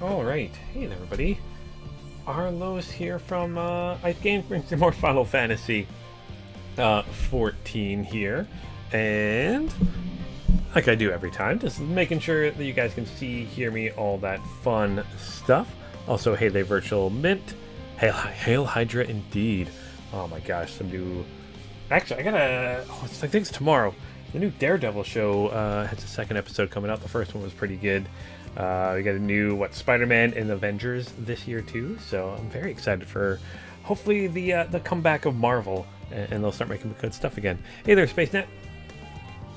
Alright, hey there everybody. Arlo's here from Ice Games brings you more Final Fantasy 14 here. And like I do every time, just making sure that you guys can see, hear me, all that fun stuff. Also, hey there Virtual Mint. Hail Hydra indeed. Oh my gosh, some new... Actually, I think it's tomorrow. The new Daredevil show has a second episode coming out. The first one was pretty good. We got a new Spider-Man and Avengers this year too, so I'm very excited for hopefully the comeback of Marvel, and they'll start making good stuff again. Hey there, SpaceNet.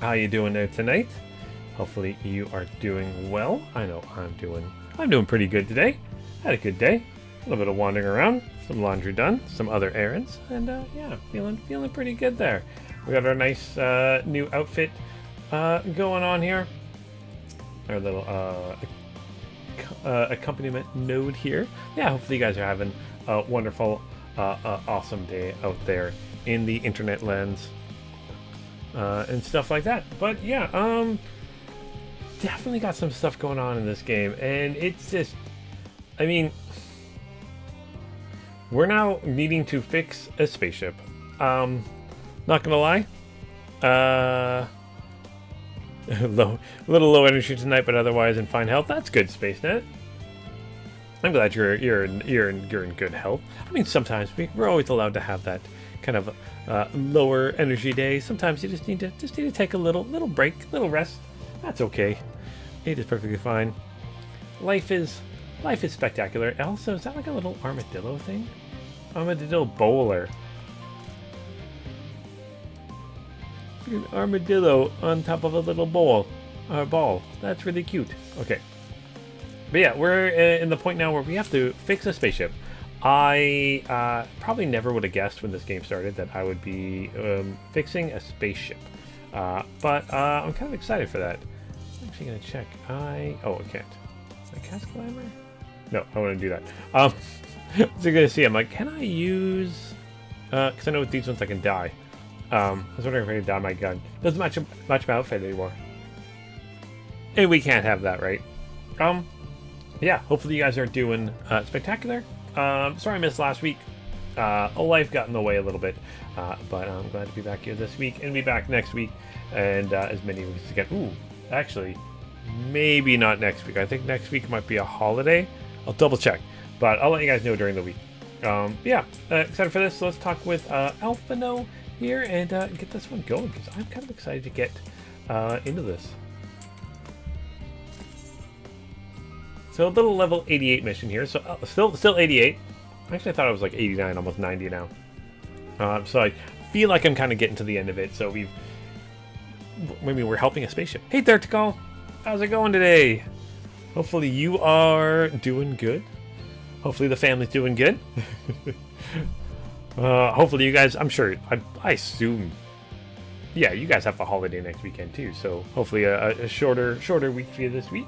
How you doing there tonight? Hopefully you are doing well. I know I'm doing pretty good today. Had a good day. A little bit of wandering around, some laundry done, some other errands, and yeah, feeling pretty good there. We got our nice new outfit going on here. Our little accompaniment node here. Yeah, hopefully you guys are having a wonderful, awesome day out there in the internet lands and stuff like that. But yeah, definitely got some stuff going on in this game, and it's just, I mean, we're now needing to fix a spaceship. Not gonna lie, a little low energy tonight, but otherwise in fine health. That's good, SpaceNet. I'm glad you're in good health. I mean, sometimes we're always allowed to have that kind of lower energy day. Sometimes you just need to take a little break, little rest. That's okay. It is perfectly fine. Life is spectacular. Also, is that like a little armadillo thing? Armadillo bowler. An armadillo on top of a little ball. That's really cute. Okay. But yeah, we're in the point now where we have to fix a spaceship. I probably never would have guessed when this game started that I would be fixing a spaceship. But I'm kind of excited for that. I'm actually going to check. I can't. Is I cast Glamour? No, I want to do that. So you're going to see, I'm like, can I use... because I know with these ones I can die. I was wondering if I could dye my gun. Doesn't match my outfit anymore. And we can't have that, right? Yeah, hopefully you guys are doing spectacular. Sorry I missed last week. Life got in the way a little bit. But I'm glad to be back here this week and be back next week. And as many weeks again. Ooh, actually, maybe not next week. I think next week might be a holiday. I'll double check. But I'll let you guys know during the week. Yeah, excited for this. So let's talk with Alphino here and get this one going, because I'm kind of excited to get into this. So a little level 88 mission here. So still 88. Actually, I thought it was like 89, almost 90 now. So I feel like I'm kind of getting to the end of it. So we're helping a spaceship. Hey there, Tikal. How's it going today? Hopefully you are doing good. Hopefully the family's doing good. Hopefully you guys, I'm sure, I assume, yeah, you guys have a holiday next weekend too, so hopefully a shorter week for you this week.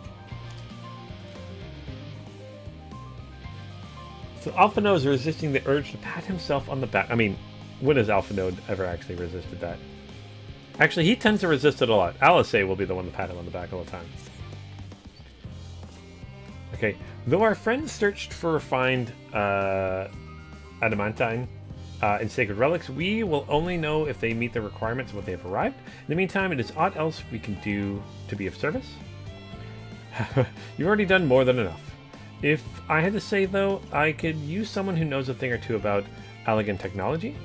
So Alphino is resisting the urge to pat himself on the back. I mean, when has Alphino ever actually resisted that? Actually, he tends to resist it a lot. Alice will be the one to pat him on the back all the time. Okay, though our friends searched for refined adamantine and sacred relics, we will only know if they meet the requirements when they have arrived. In the meantime, it is aught else we can do to be of service. You've already done more than enough. If I had to say, though, I could use someone who knows a thing or two about elegant technology.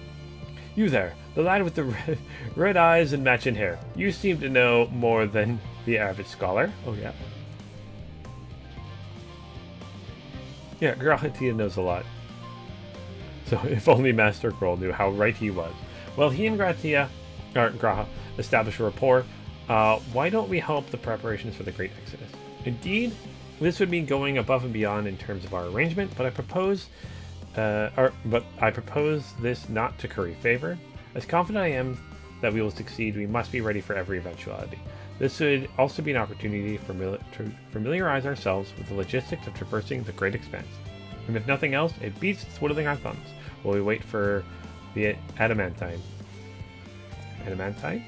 You there, the lad with the red eyes and matching hair. You seem to know more than the average scholar. Oh, yeah. Yeah, Grahatia knows a lot. So if only Master Kroll knew how right he was. Well, he and Graha established a rapport. Why don't we help the preparations for the Great Exodus? Indeed, this would mean going above and beyond in terms of our arrangement, but I propose this not to curry favor. As confident I am that we will succeed, we must be ready for every eventuality. This would also be an opportunity to familiarize ourselves with the logistics of traversing the Great Expanse. And if nothing else, it beats twiddling our thumbs while we wait for the adamantine. Adamantite?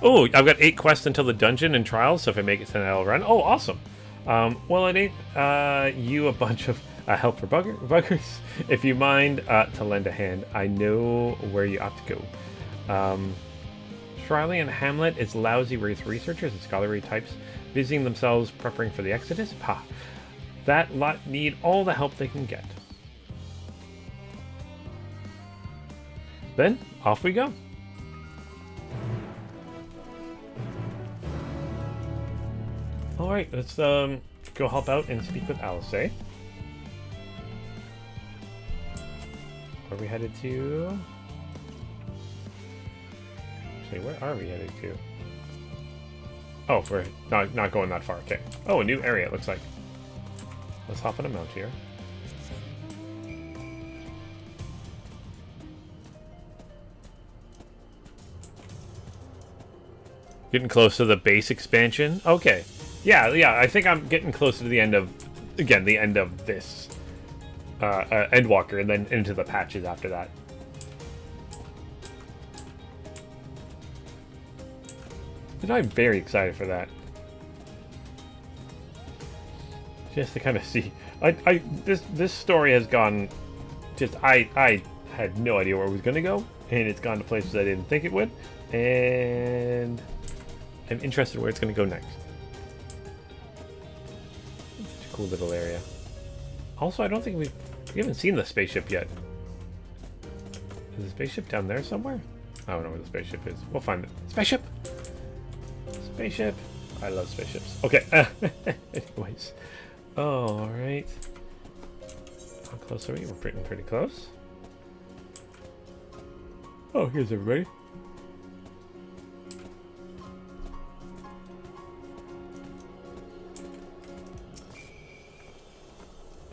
Oh, I've got 8 quests until the dungeon and trials, so if I make it to an L run. Oh, awesome. Well, it ain't you a bunch of help for buggers. If you mind to lend a hand, I know where you ought to go. Sharlayan Hamlet is lousy with researchers and scholarly types busying themselves preparing for the Exodus. Ha! That lot need all the help they can get. Then, off we go. Alright, let's go help out and speak with Alice. Where are we headed to? Actually, where are we headed to? Oh, we're not going that far. Okay. Oh, a new area, it looks like. Let's hop on a mount here. Getting close to the base expansion. Okay. Yeah, I think I'm getting closer to the end of, again, the end of this Endwalker, and then into the patches after that. And I'm very excited for that. Just to kind of see, this story has gone, just I had no idea where it was going to go, and it's gone to places I didn't think it would, and I'm interested where it's going to go next. Such a cool little area. Also, I don't think we haven't seen the spaceship yet. Is the spaceship down there somewhere? I don't know where the spaceship is. We'll find it. Spaceship! Spaceship! I love spaceships. Okay. Anyways. Alright. How close are we? We're pretty close. Oh, here's everybody.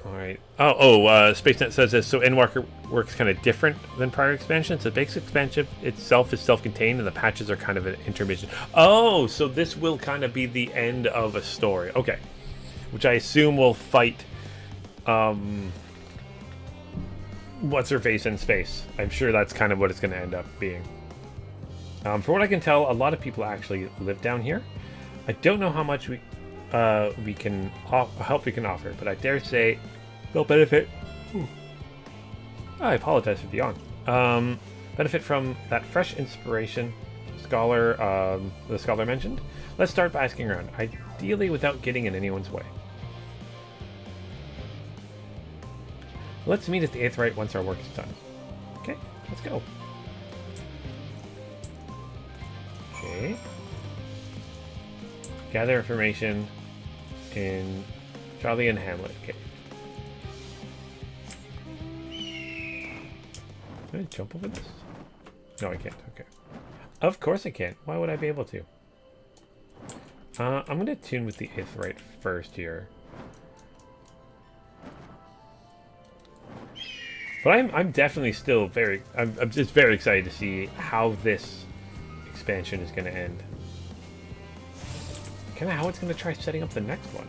Alright. SpaceNet says this. So Endwalker works kind of different than prior expansions. The basic expansion itself is self-contained, and the patches are kind of an intermission. Oh, so this will kind of be the end of a story. Okay. Which I assume will fight, what's-her-face in space. I'm sure that's kind of what it's going to end up being. For what I can tell, a lot of people actually live down here. I don't know how much help we can offer, but I dare say they'll benefit. Ooh. I apologize for the yawn. Benefit from that fresh inspiration the scholar mentioned. Let's start by asking around, ideally without getting in anyone's way. Let's meet at the 8th Rite once our work is done. Okay, let's go. Okay. Gather information in Sharlayan Hamlet. Okay. Can I jump over this? No, I can't. Okay. Of course I can't. Why would I be able to? I'm going to tune with the 8th Rite first here. But I'm definitely still I'm just very excited to see how this expansion is going to end. Kind of how it's going to try setting up the next one.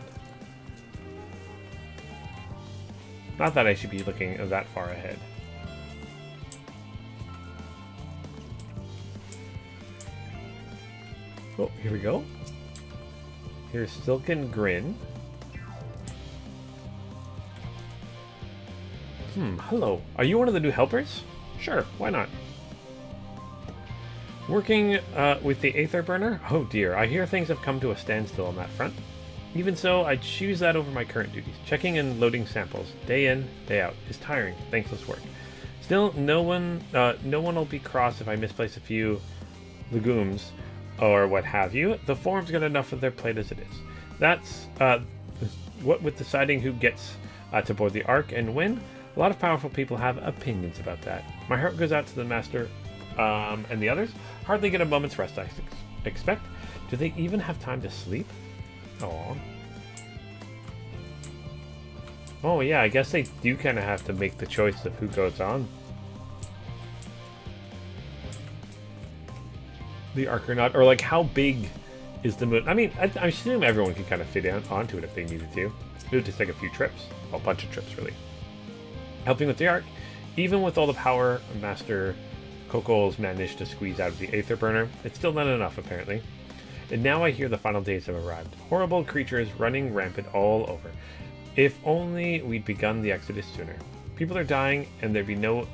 Not that I should be looking that far ahead. Oh, here we go. Here's Silken Grin. Hello. Are you one of the new helpers? Sure, why not? Working with the Aether Burner? Oh dear, I hear things have come to a standstill on that front. Even so, I'd choose that over my current duties. Checking and loading samples, day in, day out, is tiring, thankless work. Still, no one will be cross if I misplace a few legumes or what have you. The forum's got enough of their plate as it is. That's what with deciding who gets to board the Ark and when. A lot of powerful people have opinions about that. My heart goes out to the Master and the others. Hardly get a moment's rest, I expect. Do they even have time to sleep? Aww. Oh yeah, I guess they do kind of have to make the choice of who goes on the Ark or not. Or like, how big is the moon? I mean, I assume everyone can kind of fit onto it if they needed to. It would just take a few trips. Well, a bunch of trips, really. Helping with the Ark, even with all the power Master Coco's managed to squeeze out of the Aether Burner. It's still not enough, apparently. And now I hear the final days have arrived. Horrible creatures running rampant all over. If only we'd begun the exodus sooner. People are dying, and there'd be no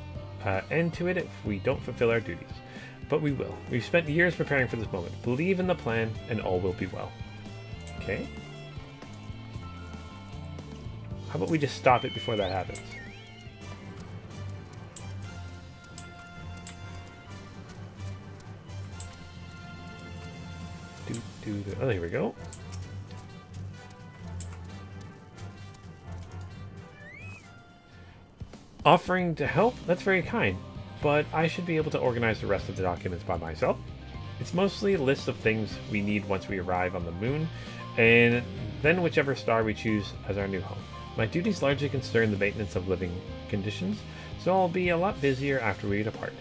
end to it if we don't fulfill our duties. But we will. We've spent years preparing for this moment. Believe in the plan, and all will be well. Okay. How about we just stop it before that happens? Oh, there we go. Offering to help? That's very kind, but I should be able to organize the rest of the documents by myself. It's mostly a list of things we need once we arrive on the moon, and then whichever star we choose as our new home. My duties largely concern the maintenance of living conditions, so I'll be a lot busier after we depart.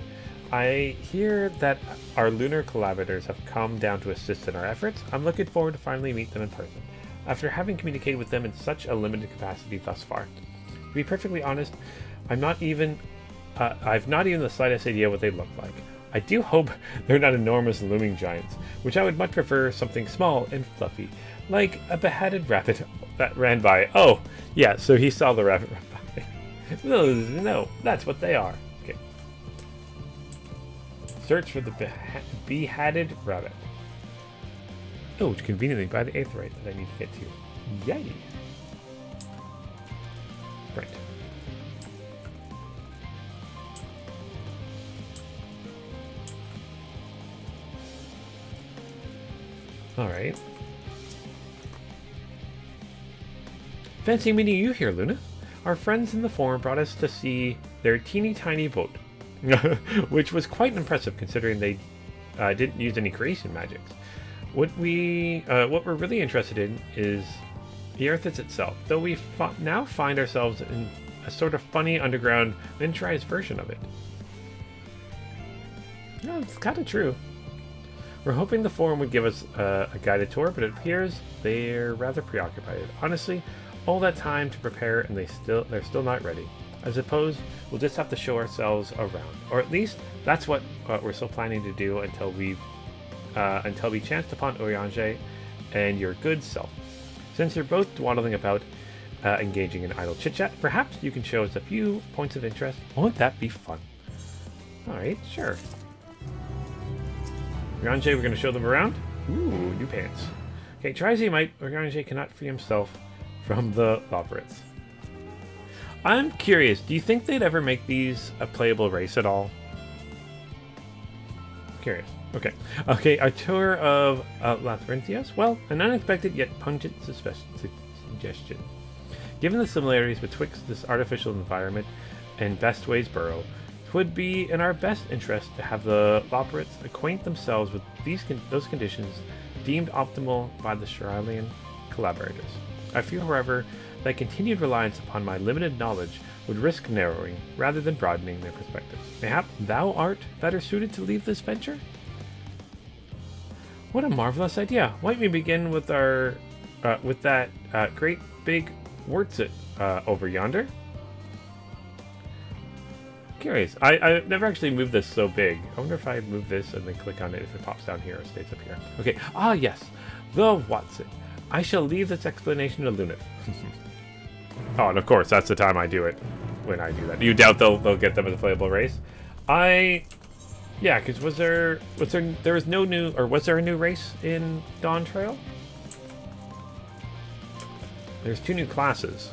I hear that our lunar collaborators have come down to assist in our efforts. I'm looking forward to finally meet them in person, after having communicated with them in such a limited capacity thus far. To be perfectly honest, I've not even the slightest idea what they look like. I do hope they're not enormous looming giants, which I would much prefer something small and fluffy, like a beheaded rabbit that ran by. Oh, yeah, so he saw the rabbit run by. No, that's what they are. Okay. Search for the beheaded rabbit. Oh, it's conveniently by the aetheryte that I need to get to. Yay! Right. Alright. Fancy meeting you here, Luna. Our friends in the forum brought us to see their teeny tiny boat, which was quite impressive considering they didn't use any creation magics. What we're really interested in is the Earth itself, though we now find ourselves in a sort of funny underground miniaturized version of it. No, it's kind of true. We're hoping the forum would give us a guided tour, but it appears they're rather preoccupied. Honestly, all that time to prepare and they're still not ready. I suppose we'll just have to show ourselves around, or at least that's what we're still planning to do until we chanced upon Urianger and your good self. Since you're both dawdling about, engaging in idle chit-chat, perhaps you can show us a few points of interest. Won't that be fun? Alright, sure. Urianger, we're going to show them around. Ooh, new pants. Okay, try as he might, Urianger cannot free himself from the labyrinth. I'm curious, do you think they'd ever make these a playable race at all? Curious. Okay, a tour of Labyrinthos? Well, an unexpected yet pungent suggestion. Given the similarities betwixt this artificial environment and Bestway's burrow, it would be in our best interest to have the Loporrits acquaint themselves with those conditions deemed optimal by the Sharlayan collaborators. I feel, however, that continued reliance upon my limited knowledge would risk narrowing rather than broadening their perspectives. Mayhap thou art better suited to lead this venture? What a marvelous idea! Why don't we begin with our with that great big wurtzit over yonder? Curious. I've never actually moved this so big. I wonder if I move this and then click on it, if it pops down here or stays up here. Okay. Ah, yes. The what's it? I shall leave this explanation to Lunith. Oh, and of course, that's the time I do it. When I do that. You doubt they'll get them as a playable race? Yeah, because was there a new race in Dawn Trail? There's 2 new classes.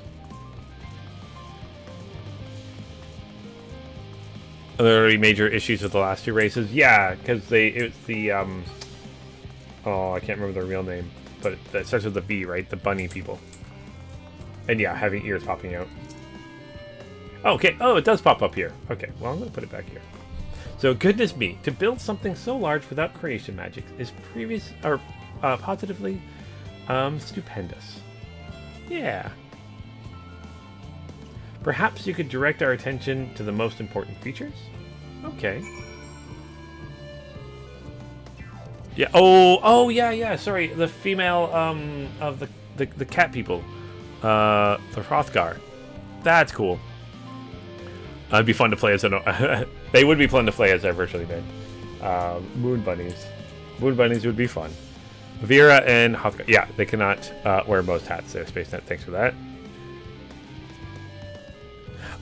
Are there any major issues with the last 2 races? Yeah, because it's the oh, I can't remember their real name, but it starts with a V, right? The bunny people. And yeah, having ears popping out. Okay, oh, it does pop up here. Okay, well, I'm going to put it back here. So, goodness me, to build something so large without creation magic is positively stupendous. Yeah. Perhaps you could direct our attention to the most important features? Okay. Yeah, oh, yeah, sorry, the female, of the cat people. The Hrothgar. That's cool. It'd be fun to play as an They would be plentifully as they're virtually made. Moon bunnies. Moon bunnies would be fun. Vera and Hothka. Yeah, they cannot wear most hats there, SpaceNet. Thanks for that.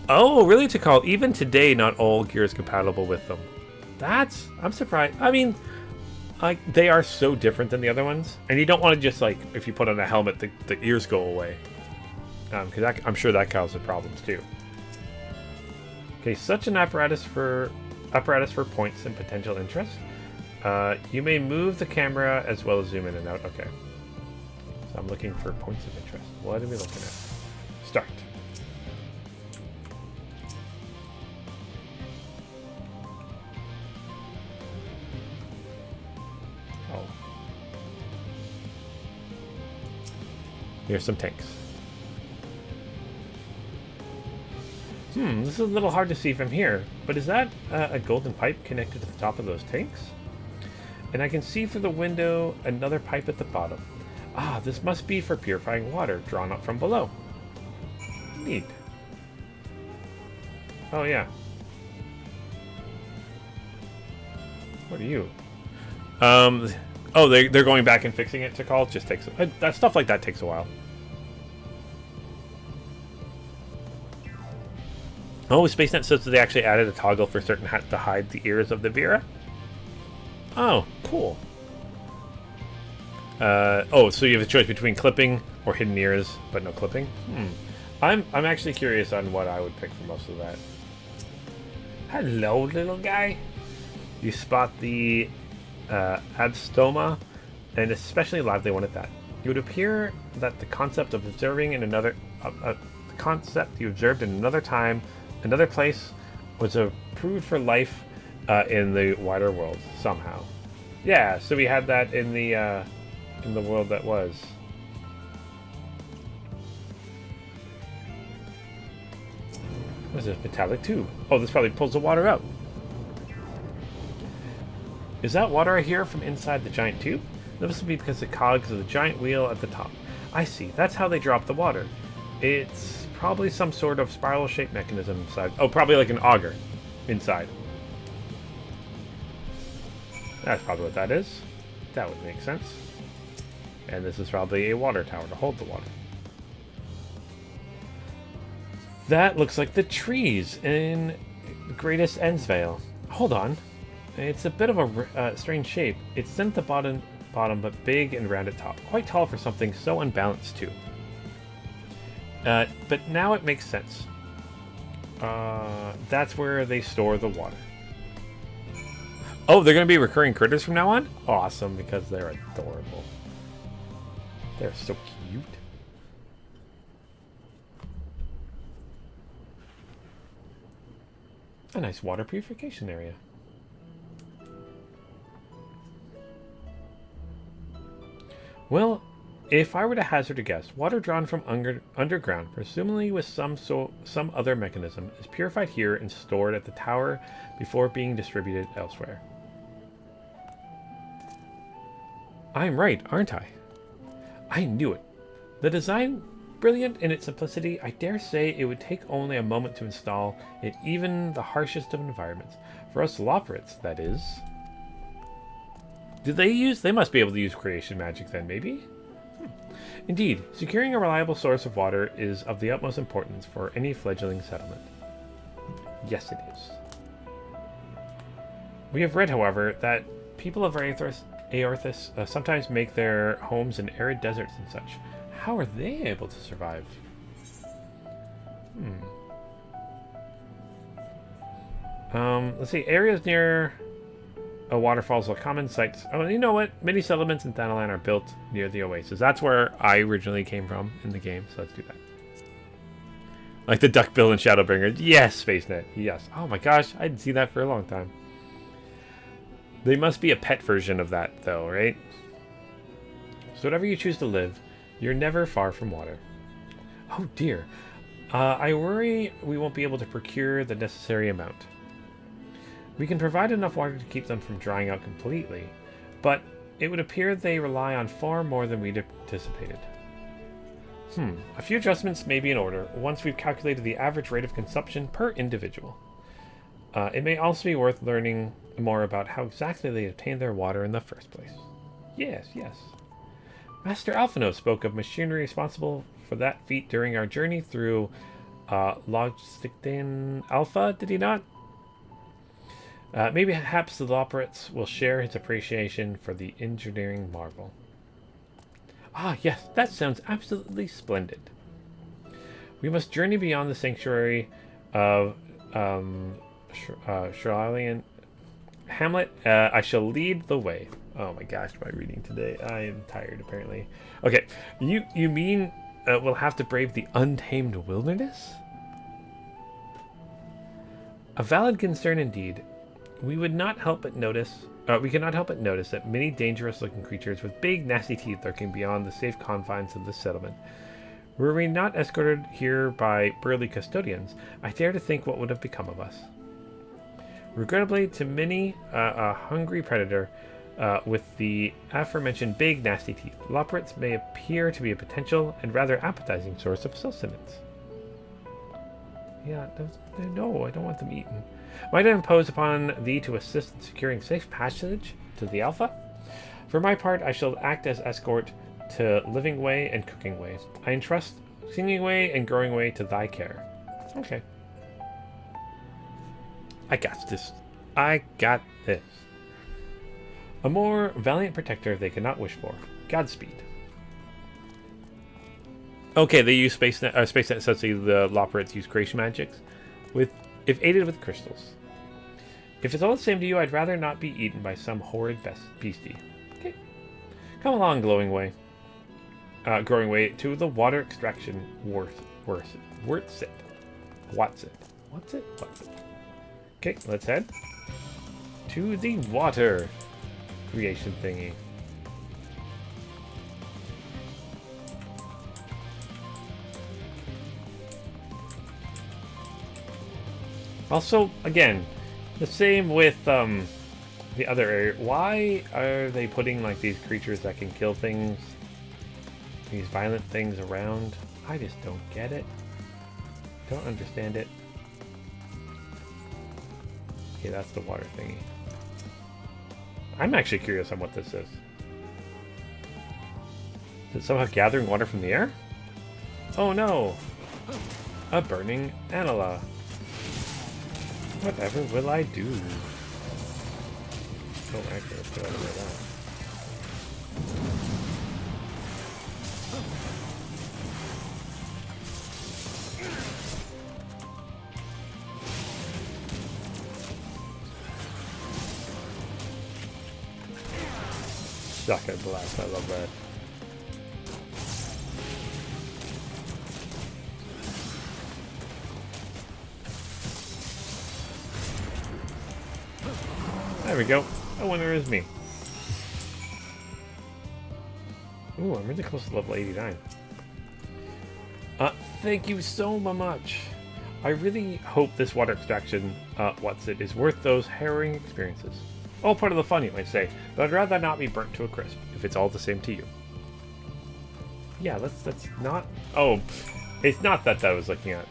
Oh, really, Tikal? Even today, not all gear is compatible with them. I'm surprised. I mean, like, they are so different than the other ones. And you don't want to just, like, if you put on a helmet, the ears go away. Because I'm sure that causes problems, too. Okay, such an apparatus for points and potential interest. You may move the camera as well as zoom in and out. Okay. So I'm looking for points of interest. What are we looking at? Start. Oh. Here's some tanks. This is a little hard to see from here, but is that a golden pipe connected to the top of those tanks? And I can see through the window another pipe at the bottom. Ah, this must be for purifying water drawn up from below. Neat. Oh, yeah. What are you? Oh, they're going back and fixing it to call. It just takes... that stuff like that takes a while. Oh, SpaceNet says that they actually added a toggle for certain hats to hide the ears of the Vera. Oh, cool. Oh, so you have a choice between clipping or hidden ears, but no clipping? I'm actually curious on what I would pick for most of that. Hello, little guy. You spot the abstoma, and especially lively one at that. It would appear that the concept of observing in another... the concept you observed in another time, another place, was approved for life in the wider world somehow. Yeah, so we had that in the world that was. What is this metallic tube? Oh, this probably pulls the water out. Is that water I hear from inside the giant tube? This would be because the cogs of the giant wheel at the top. I see. That's how they drop the water. It's probably some sort of spiral-shaped mechanism inside. Oh, probably like an auger inside. That's probably what that is. That would make sense. And this is probably a water tower to hold the water. That looks like the trees in Greatest Ensvale. Hold on. It's a bit of a strange shape. It's thin at the bottom, but big and round at top. Quite tall for something so unbalanced, too. But now it makes sense. That's where they store the water. Oh, they're going to be recurring critters from now on? Awesome, because they're adorable. They're so cute. A nice water purification area. Well, if I were to hazard a guess, water drawn from underground, presumably with some other mechanism, is purified here and stored at the tower before being distributed elsewhere. I'm right, aren't I? I knew it. The design, brilliant in its simplicity, I dare say it would take only a moment to install in even the harshest of environments. For us Loperates, that is. They must be able to use creation magic then, maybe? Indeed, securing a reliable source of water is of the utmost importance for any fledgling settlement. Yes, it is. We have read, however, that people of Aorthus sometimes make their homes in arid deserts and such. How are they able to survive? Let's see. Areas near waterfalls are common sites. Oh, you know what? Many settlements in Thanalan are built near the oasis. That's where I originally came from in the game, so let's do that. Like the duckbill and Shadowbringer. Yes, SpaceNet. Yes. Oh my gosh, I didn't see that for a long time. They must be a pet version of that, though, right? So whatever you choose to live, you're never far from water. Oh dear. I worry we won't be able to procure the necessary amount. We can provide enough water to keep them from drying out completely, but it would appear they rely on far more than we'd anticipated. A few adjustments may be in order once we've calculated the average rate of consumption per individual. It may also be worth learning more about how exactly they obtained their water in the first place. Yes, yes. Master Alphino spoke of machinery responsible for that feat during our journey through Logisticdan Alpha, did he not? Maybe perhaps the Loporits will share his appreciation for the engineering marvel. Ah, yes, that sounds absolutely splendid. We must journey beyond the sanctuary of Sharlayan Hamlet. I shall lead the way. Oh my gosh, my reading today. I am tired, apparently. Okay, you mean we'll have to brave the untamed wilderness? A valid concern indeed. We could not help but notice that many dangerous-looking creatures with big, nasty teeth lurking beyond the safe confines of the settlement. Were we not escorted here by burly custodians, I dare to think what would have become of us. Regrettably, to many, a hungry predator with the aforementioned big, nasty teeth, Loporits may appear to be a potential and rather appetizing source of sustenance. Yeah, no, I don't want them eaten. Might I impose upon thee to assist in securing safe passage to the Alpha? For my part, I shall act as escort to Living Way and Cooking Way. I entrust Singing Way and Growing Way to thy care. Okay. I got this. I got this. A more valiant protector they could not wish for. Godspeed. Okay, they use SpaceNet. SpaceNet essentially the Loporits use creation magics, if aided with crystals. If it's all the same to you, I'd rather not be eaten by some horrid beastie. Okay, come along, Growing Way to the water extraction worth it. What's it? Okay, let's head to the water creation thingy. Also, again, the same with the other area. Why are they putting like these creatures that can kill things, these violent things around? I just don't get it. Don't understand it. Okay, that's the water thingy. I'm actually curious on what this is. Is it somehow gathering water from the air? Oh no! A burning Anala. Whatever will I do? Oh, actually, let's get out of that. Shotgun blast, I love that. There we go. A winner is me. Ooh, I'm really close to level 89. Thank you so much. I really hope this water extraction, is worth those harrowing experiences. All part of the fun, you might say, but I'd rather not be burnt to a crisp, if it's all the same to you. Yeah, let's not... Oh, it's not that I was looking at.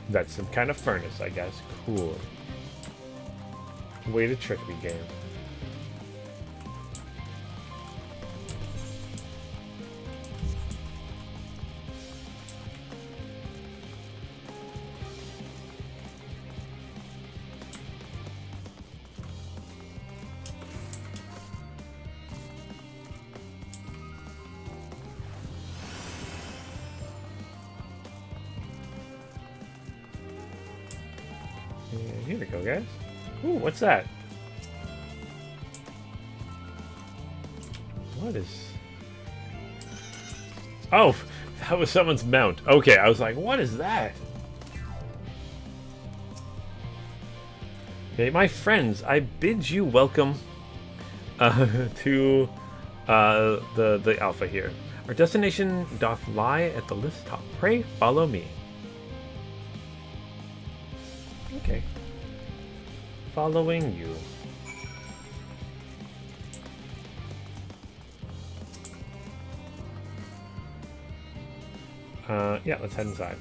That's some kind of furnace, I guess. Cool. Way to trick me, game. And here we go, guys. Ooh, what's that? What is... Oh, that was someone's mount. Okay, I was like, what is that? Okay, my friends, I bid you welcome to the Alpha here. Our destination doth lie at the lift's top. Pray follow me. Okay. Following you. Yeah, let's head inside.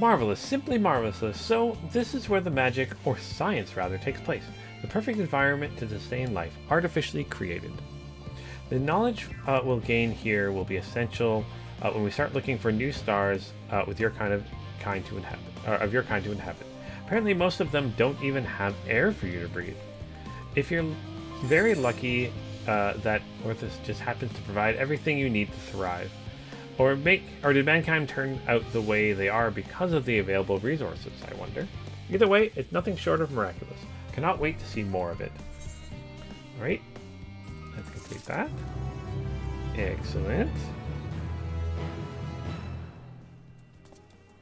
Marvelous, simply marvelous. So, this is where the magic, or science rather, takes place. The perfect environment to sustain life, artificially created. The knowledge we'll gain here will be essential when we start looking for new stars with your kind to inhabit. Apparently, most of them don't even have air for you to breathe. If you're very lucky, that Orthus just happens to provide everything you need to thrive. Or did mankind turn out the way they are because of the available resources, I wonder? Either way, it's nothing short of miraculous. Cannot wait to see more of it. Alright, let's complete that. Excellent.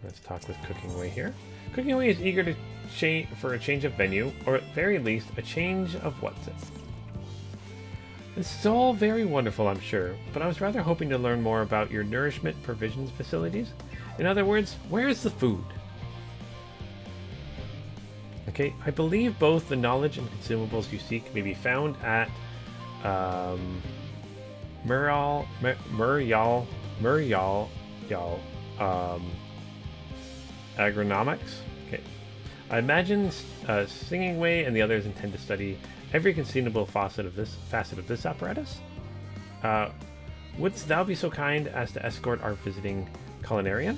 Let's talk with Cooking Away here. Cooking Away is eager to for a change of venue, or at very least, a change of what's it. This is all very wonderful, I'm sure, but I was rather hoping to learn more about your nourishment provisions facilities. In other words, where is the food? Okay, I believe both the knowledge and consumables you seek may be found at Agronomics. Okay, I imagine Singing Way and the others intend to study every conceivable facet of this apparatus. Wouldst thou be so kind as to escort our visiting culinarian?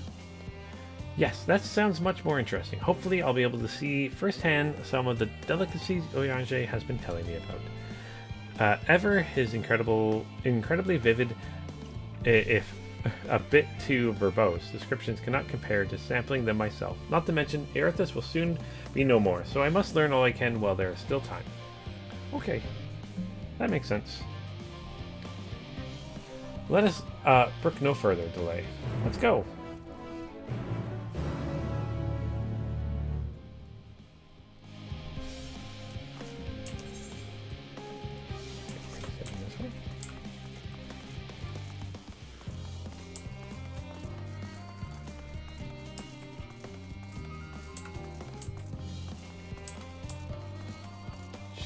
Yes, that sounds much more interesting. Hopefully I'll be able to see firsthand some of the delicacies Oyanje has been telling me about. Ever his incredibly vivid, if a bit too verbose, descriptions cannot compare to sampling them myself. Not to mention, Erithus will soon be no more, so I must learn all I can while there is still time. Okay, that makes sense. Let us brook no further delay. Let's go.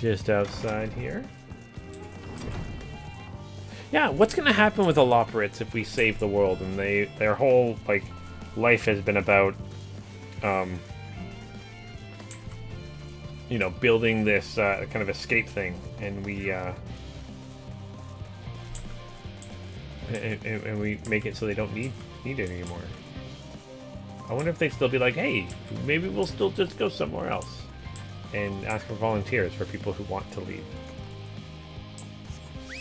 Just outside here. Yeah, what's gonna happen with the Loporrits if we save the world and their whole like life has been about you know, building this kind of escape thing, and we and we make it so they don't need it anymore. I wonder if they'd still be like, hey, maybe we'll still just go somewhere else and ask for volunteers for people who want to leave.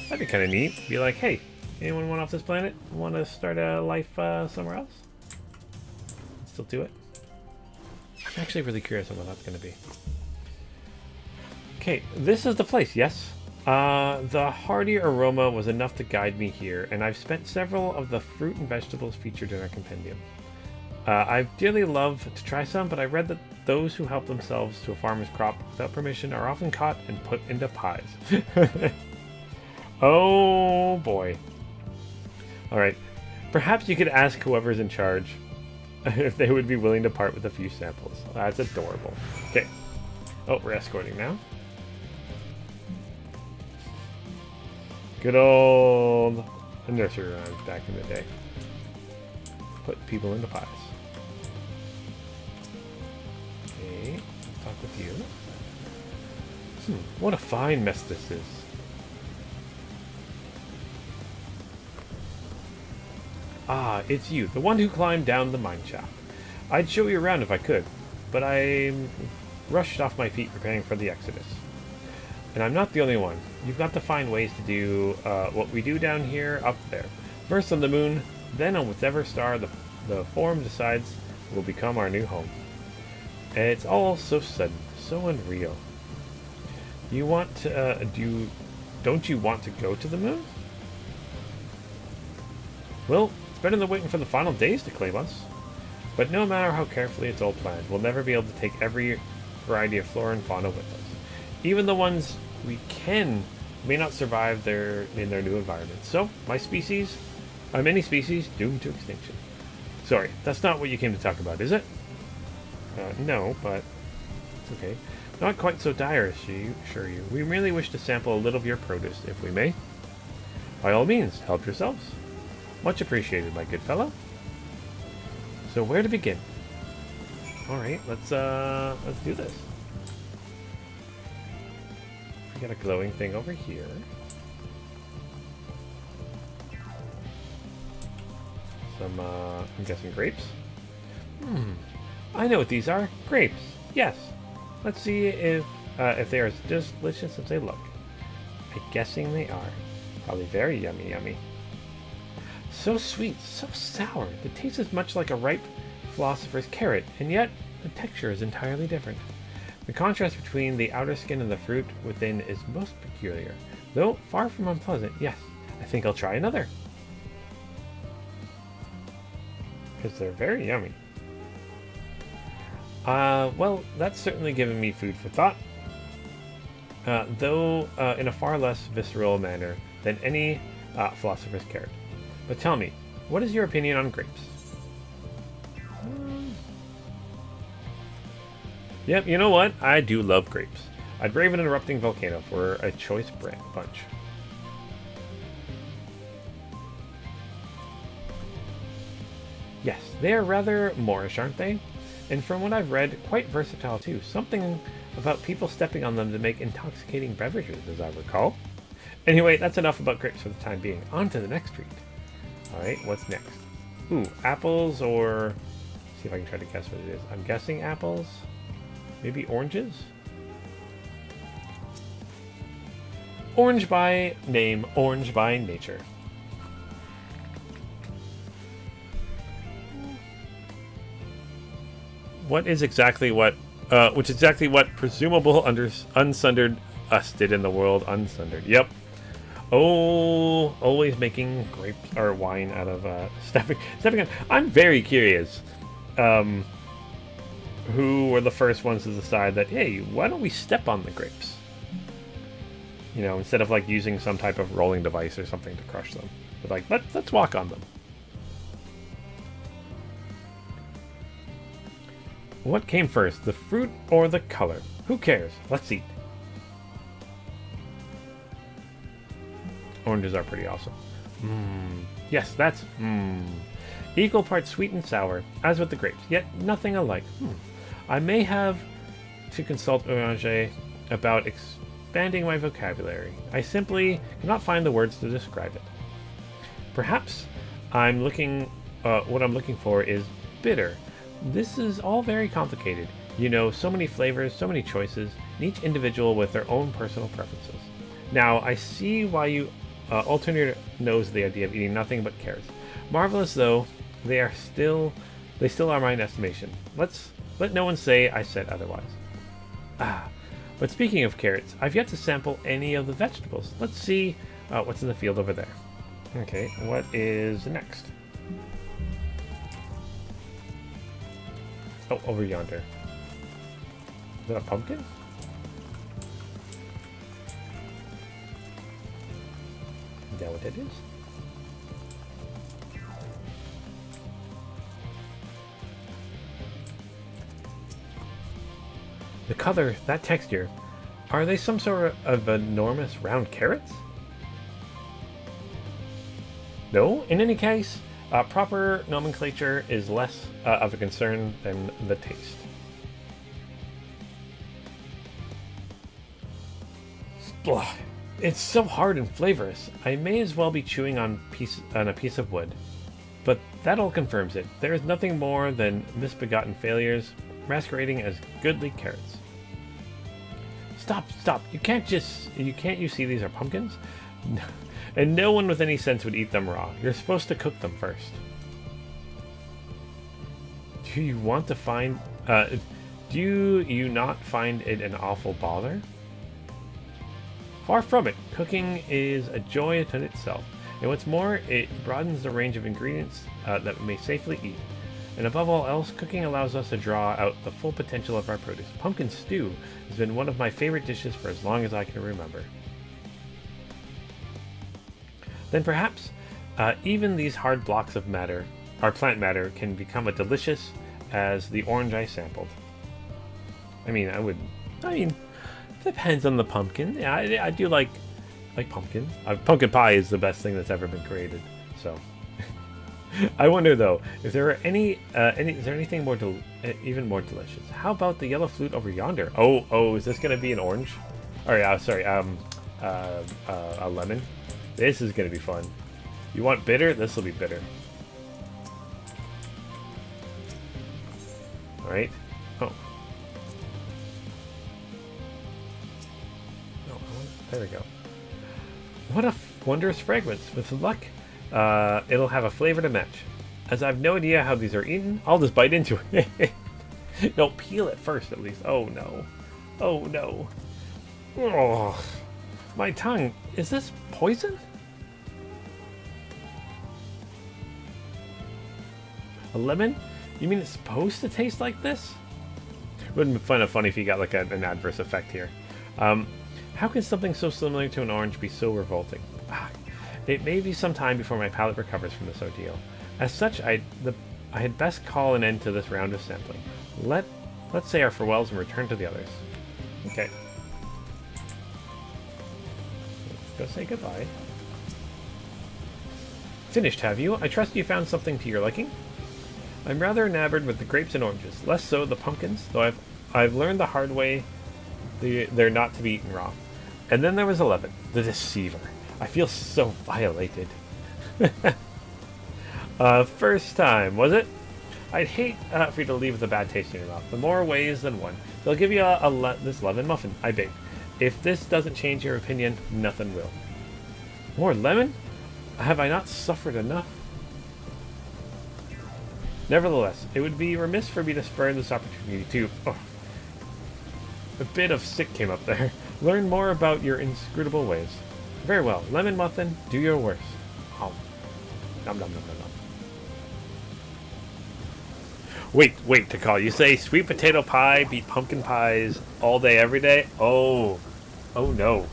That'd be kind of neat. Be like, hey, anyone want off this planet? Want to start a life somewhere else? Still do it. I'm actually really curious on what that's going to be. Okay, this is the place, yes? The hearty aroma was enough to guide me here, and I've spent several of the fruit and vegetables featured in our compendium. I'd dearly love to try some, but I read that those who help themselves to a farmer's crop without permission are often caught and put into pies. Oh boy. Alright, perhaps you could ask whoever's in charge if they would be willing to part with a few samples. That's adorable. Okay. Oh, we're escorting now. Good old nursery rhymes back in the day. Put people into pies. Okay, let's talk with you. What a fine mess this is. Ah, it's you, the one who climbed down the mine shaft. I'd show you around if I could, but I rushed off my feet preparing for the exodus. And I'm not the only one. You've got to find ways to do what we do down here up there. First on the moon, then on whichever star the Forum decides will become our new home. And it's all so sudden, so unreal. You want to, don't you want to go to the moon? Well, it's better than waiting for the final days to claim us. But no matter how carefully it's all planned, we'll never be able to take every variety of flora and fauna with us. Even the ones we can may not survive in their new environment. So, many species doomed to extinction. Sorry, that's not what you came to talk about, is it? No, but it's okay. Not quite so dire, assure you. We merely wish to sample a little of your produce, if we may. By all means, help yourselves. Much appreciated, my good fellow. So where to begin? All right, let's do this. We got a glowing thing over here. Some, I'm guessing grapes. I know what these are. Grapes. Yes. Let's see if they are as delicious as they look. I'm guessing they are. Probably very yummy, yummy. So sweet, so sour. The taste is much like a ripe philosopher's carrot, and yet the texture is entirely different. The contrast between the outer skin and the fruit within is most peculiar, though far from unpleasant. Yes, I think I'll try another. Because they're very yummy. Well, that's certainly given me food for thought. Though in a far less visceral manner than any philosopher's carrot. But tell me, what is your opinion on grapes? Yep, you know what? I do love grapes. I'd brave an erupting volcano for a choice bunch. Yes, they are rather Moorish, aren't they? And from what I've read, quite versatile too. Something about people stepping on them to make intoxicating beverages, as I recall. Anyway, that's enough about grapes for the time being. On to the next treat. Alright, what's next? Ooh, apples or... Let's see if I can try to guess what it is. I'm guessing apples? Maybe oranges? Orange by name, orange by nature. Which is exactly what presumable unsundered us did in the world unsundered. Yep. Oh, always making grapes or wine out of stepping on. I'm very curious. Who were the first ones to decide that, hey, why don't we step on the grapes? You know, instead of like using some type of rolling device or something to crush them. But like, let's walk on them. What came first, the fruit or the color? Who cares? Let's eat. Oranges are pretty awesome. Yes, that's equal parts sweet and sour, as with the grapes, yet nothing alike. I may have to consult Orange about expanding my vocabulary. I simply cannot find the words to describe it. Perhaps what I'm looking for is bitter. This is all very complicated. You know, so many flavors, so many choices, and each individual with their own personal preferences. Now, I see why you alternator knows the idea of eating nothing but carrots. Marvelous though, they still are my estimation. Let no one say I said otherwise. But speaking of carrots, I've yet to sample any of the vegetables. Let's see what's in the field over there. Okay, what is next? Oh, over yonder. Is that a pumpkin? Is that what it is? The color, that texture, are they some sort of enormous round carrots? No, in any case, proper nomenclature is less of a concern than the taste. Blah. It's so hard and flavorous. I may as well be chewing on a piece of wood. But that all confirms it. There is nothing more than misbegotten failures masquerading as goodly carrots. Stop! You can't you see these are pumpkins? No. And no one with any sense would eat them raw. You're supposed to cook them first. Do you not find it an awful bother? Far from it. Cooking is a joy unto itself. And what's more, it broadens the range of ingredients that we may safely eat. And above all else, cooking allows us to draw out the full potential of our produce. Pumpkin stew has been one of my favorite dishes for as long as I can remember. Then perhaps even these hard blocks of matter, our plant matter, can become as delicious as the orange I sampled. Depends on the pumpkin. Yeah, I do like pumpkin. Pumpkin pie is the best thing that's ever been created. So, I wonder though if there are is there anything more even more delicious? How about the yellow flute over yonder? Oh, is this gonna be an orange? Or sorry, a lemon. This is gonna be fun. You want bitter? This will be bitter. All right. Oh. No, there we go. What a wondrous fragrance! With luck, it'll have a flavor to match. As I have no idea how these are eaten, I'll just bite into it. No, peel it first at least. Oh no. Oh no. Oh, my tongue. Is this poison? A lemon? You mean it's supposed to taste like this? Wouldn't be kind of funny if you got like an adverse effect here. How can something so similar to an orange be so revolting? It may be some time before my palate recovers from this ordeal. As such, I had best call an end to this round of sampling. Let's say our farewells and return to the others. Okay. Let's go say goodbye. Finished, have you? I trust you found something to your liking? I'm rather enamored with the grapes and oranges, less so the pumpkins, though I've learned the hard way they're not to be eaten raw. And then there was 11, the deceiver. I feel so violated. First time, was it? I'd hate for you to leave with a bad taste in your mouth. The more ways than one. They'll give you this lemon muffin, I beg. If this doesn't change your opinion, nothing will. More lemon? Have I not suffered enough? Nevertheless, it would be remiss for me to spurn this opportunity to... Oh, a bit of sick came up there. Learn more about your inscrutable ways. Very well. Lemon muffin, do your worst. Oh. Nom nom nom nom nom. Wait, Takal. You say sweet potato pie beat pumpkin pies all day, every day? Oh. Oh no.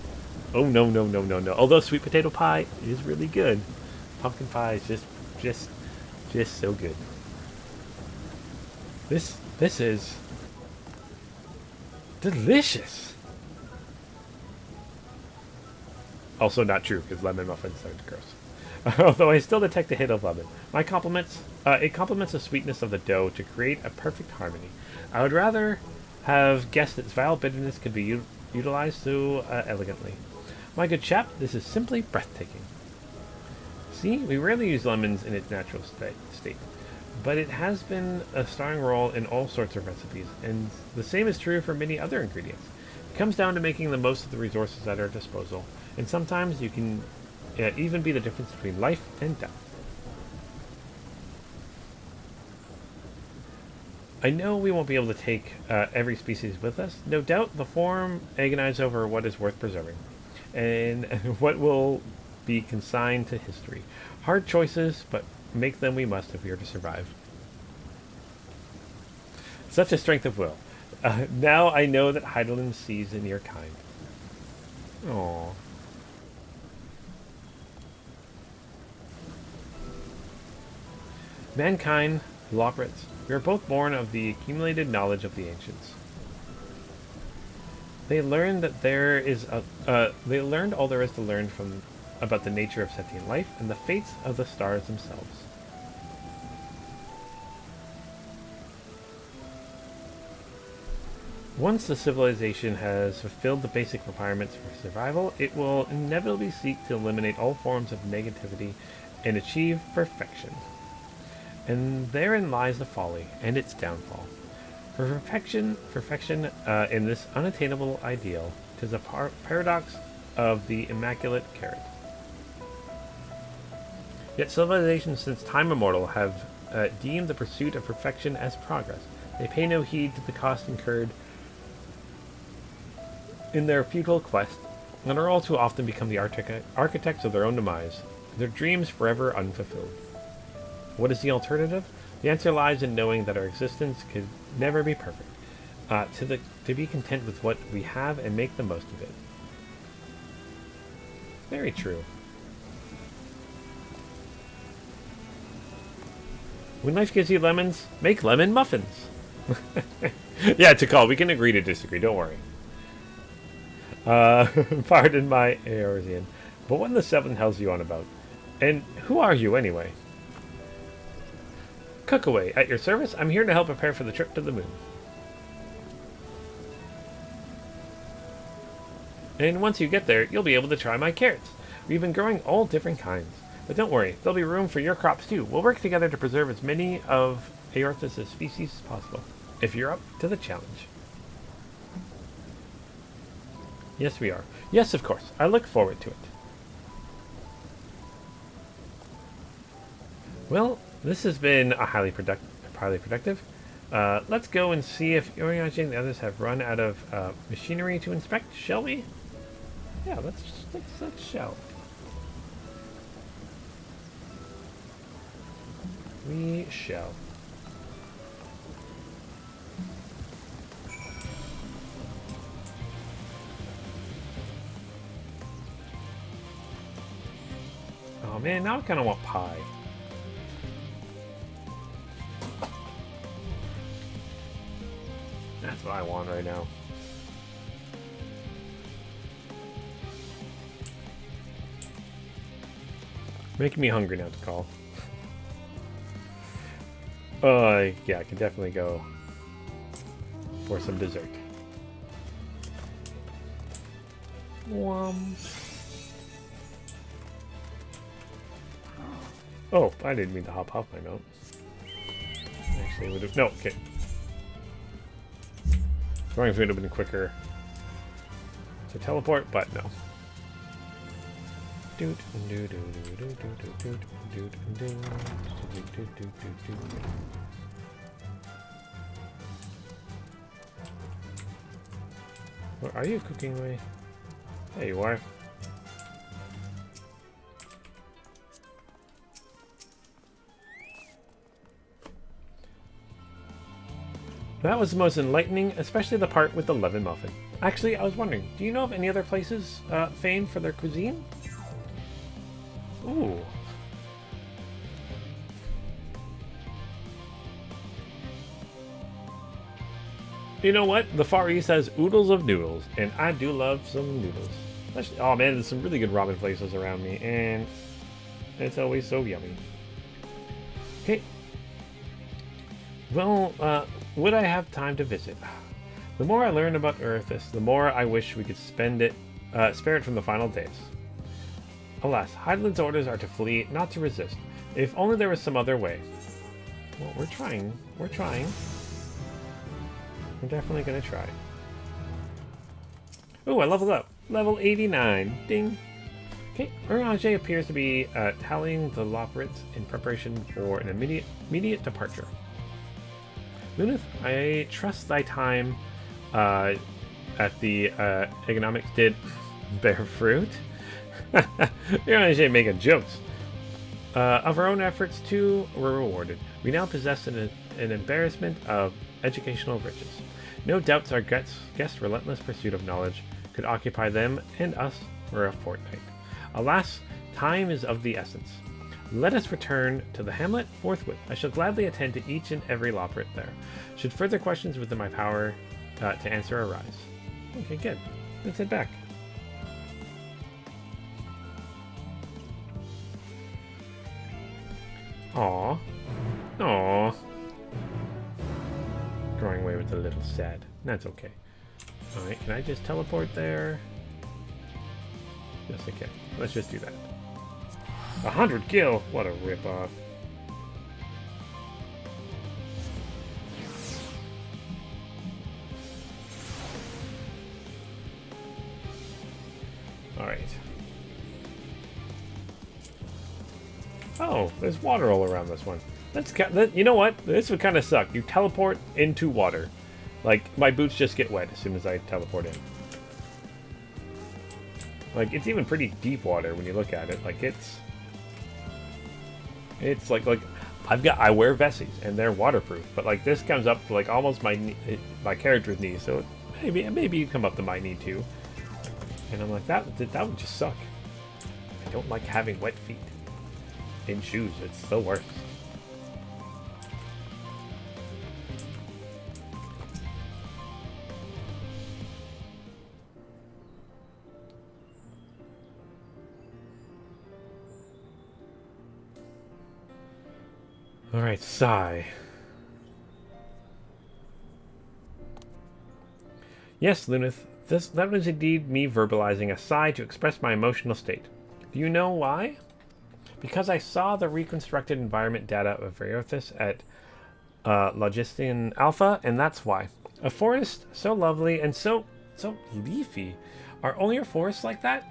Oh no. Although sweet potato pie is really good, pumpkin pie is just so good. This is delicious. Also not true, because lemon muffins are gross. Although I still detect a hint of lemon. My compliments. It complements the sweetness of the dough to create a perfect harmony. I would rather have guessed its vile bitterness could be utilized so elegantly. My good chap, this is simply breathtaking. See, we rarely use lemons in its natural state, but it has been a starring role in all sorts of recipes, and the same is true for many other ingredients. It comes down to making the most of the resources at our disposal, and sometimes you can even be the difference between life and death. I know we won't be able to take every species with us. No doubt the forum agonize over what is worth preserving, and what will be consigned to history. Hard choices, but make them we must if we are to survive. Such a strength of will. Now I know that Hydaelyn sees in your kind. Aww. Mankind, Loprits, we are both born of the accumulated knowledge of the ancients. They learned that they learned all there is to learn about the nature of sentient life and the fates of the stars themselves. Once the civilization has fulfilled the basic requirements for survival, it will inevitably seek to eliminate all forms of negativity and achieve perfection. And therein lies the folly and its downfall. For perfection in this unattainable ideal, 'tis a paradox of the immaculate carrot. Yet civilizations since time immemorial have deemed the pursuit of perfection as progress. They pay no heed to the cost incurred in their futile quest, and are all too often become the architects of their own demise, their dreams forever unfulfilled. What is the alternative? The answer lies in knowing that our existence could never be perfect, to be content with what we have and make the most of it. Very true. When life gives you lemons, make lemon muffins. Yeah, Tikal, we can agree to disagree, don't worry. Pardon my Eorzean, but what in the seven hell's you on about? And who are you, anyway? Cook away. At your service, I'm here to help prepare for the trip to the moon. And once you get there, you'll be able to try my carrots. We've been growing all different kinds. But don't worry, there'll be room for your crops too. We'll work together to preserve as many of Aorthus' species as possible, if you're up to the challenge. Yes, we are. Yes, of course. I look forward to it. Well, this has been a highly productive. Let's go and see if Urianger and the others have run out of machinery to inspect, shall we? Yeah, let's shall. We shall. Oh man, now I kind of want pie. That's what I want right now. Making me hungry now to call. Yeah, I can definitely go for some dessert. Oh, I didn't mean to hop off my note. Actually, would have. No, okay. Throwing food would have been quicker to teleport, but no. What are you cooking away? There you are. That was the most enlightening, especially the part with the lemon muffin. Actually, I was wondering, do you know of any other places famed for their cuisine? Ooh. You know what? The Far East has oodles of noodles, and I do love some noodles. Especially, oh man, there's some really good ramen places around me, and it's always so yummy. Okay. Well, would I have time to visit? The more I learn about Aorthus, the more I wish we could spare it from the final days. Alas, Hydaelyn's orders are to flee, not to resist. If only there was some other way. Well, we're trying. We're trying. We're definitely going to try. Ooh, I leveled up. Level 89. Ding. Okay, Urianger appears to be tallying the Loporrits in preparation for an immediate departure. Lunith, I trust thy time at the economics did bear fruit. Urianger making jokes. Of our own efforts, too, were rewarded. We now possess an embarrassment of educational riches. No doubts our guest's relentless pursuit of knowledge could occupy them and us for a fortnight. Alas, time is of the essence. Let us return to the hamlet forthwith. I shall gladly attend to each and every Loporrit there. Should further questions within my power to answer arise. Okay, good. Let's head back. Aww. Aww. Drawing away with a little sad. That's okay. Alright, can I just teleport there? Yes, I can. Let's just do that. 100 gil! What a ripoff. Alright. Oh, there's water all around this one. You know what? This would kind of suck. You teleport into water. Like, my boots just get wet as soon as I teleport in. Like, it's even pretty deep water when you look at it. Like, it's like I wear vesties and they're waterproof, but like this comes up to like almost my character's knee, so maybe you come up to my knee too. And I'm like, that would just suck. I don't like having wet feet in shoes. It's the worst. Alright, sigh. Yes, Lunith, that was indeed me verbalizing a sigh to express my emotional state. Do you know why? Because I saw the reconstructed environment data of Variothis at Logistian Alpha, and that's why. A forest so lovely and so leafy. Are only your forests like that?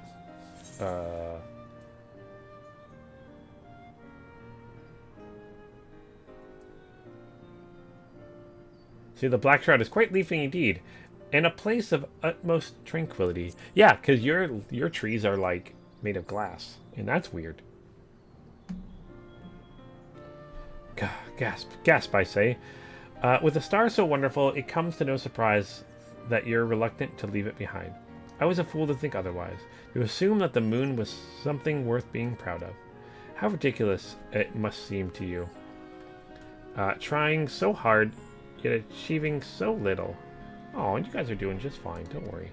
See, the Black Shroud is quite leafy indeed, and a place of utmost tranquility. Yeah, because your trees are like made of glass, and that's weird. Gasp, I say. With a star so wonderful, it comes to no surprise that you're reluctant to leave it behind. I was a fool to think otherwise, to assume that the moon was something worth being proud of. How ridiculous it must seem to you. Trying so hard, yet achieving so little. Oh, you guys are doing just fine, don't worry.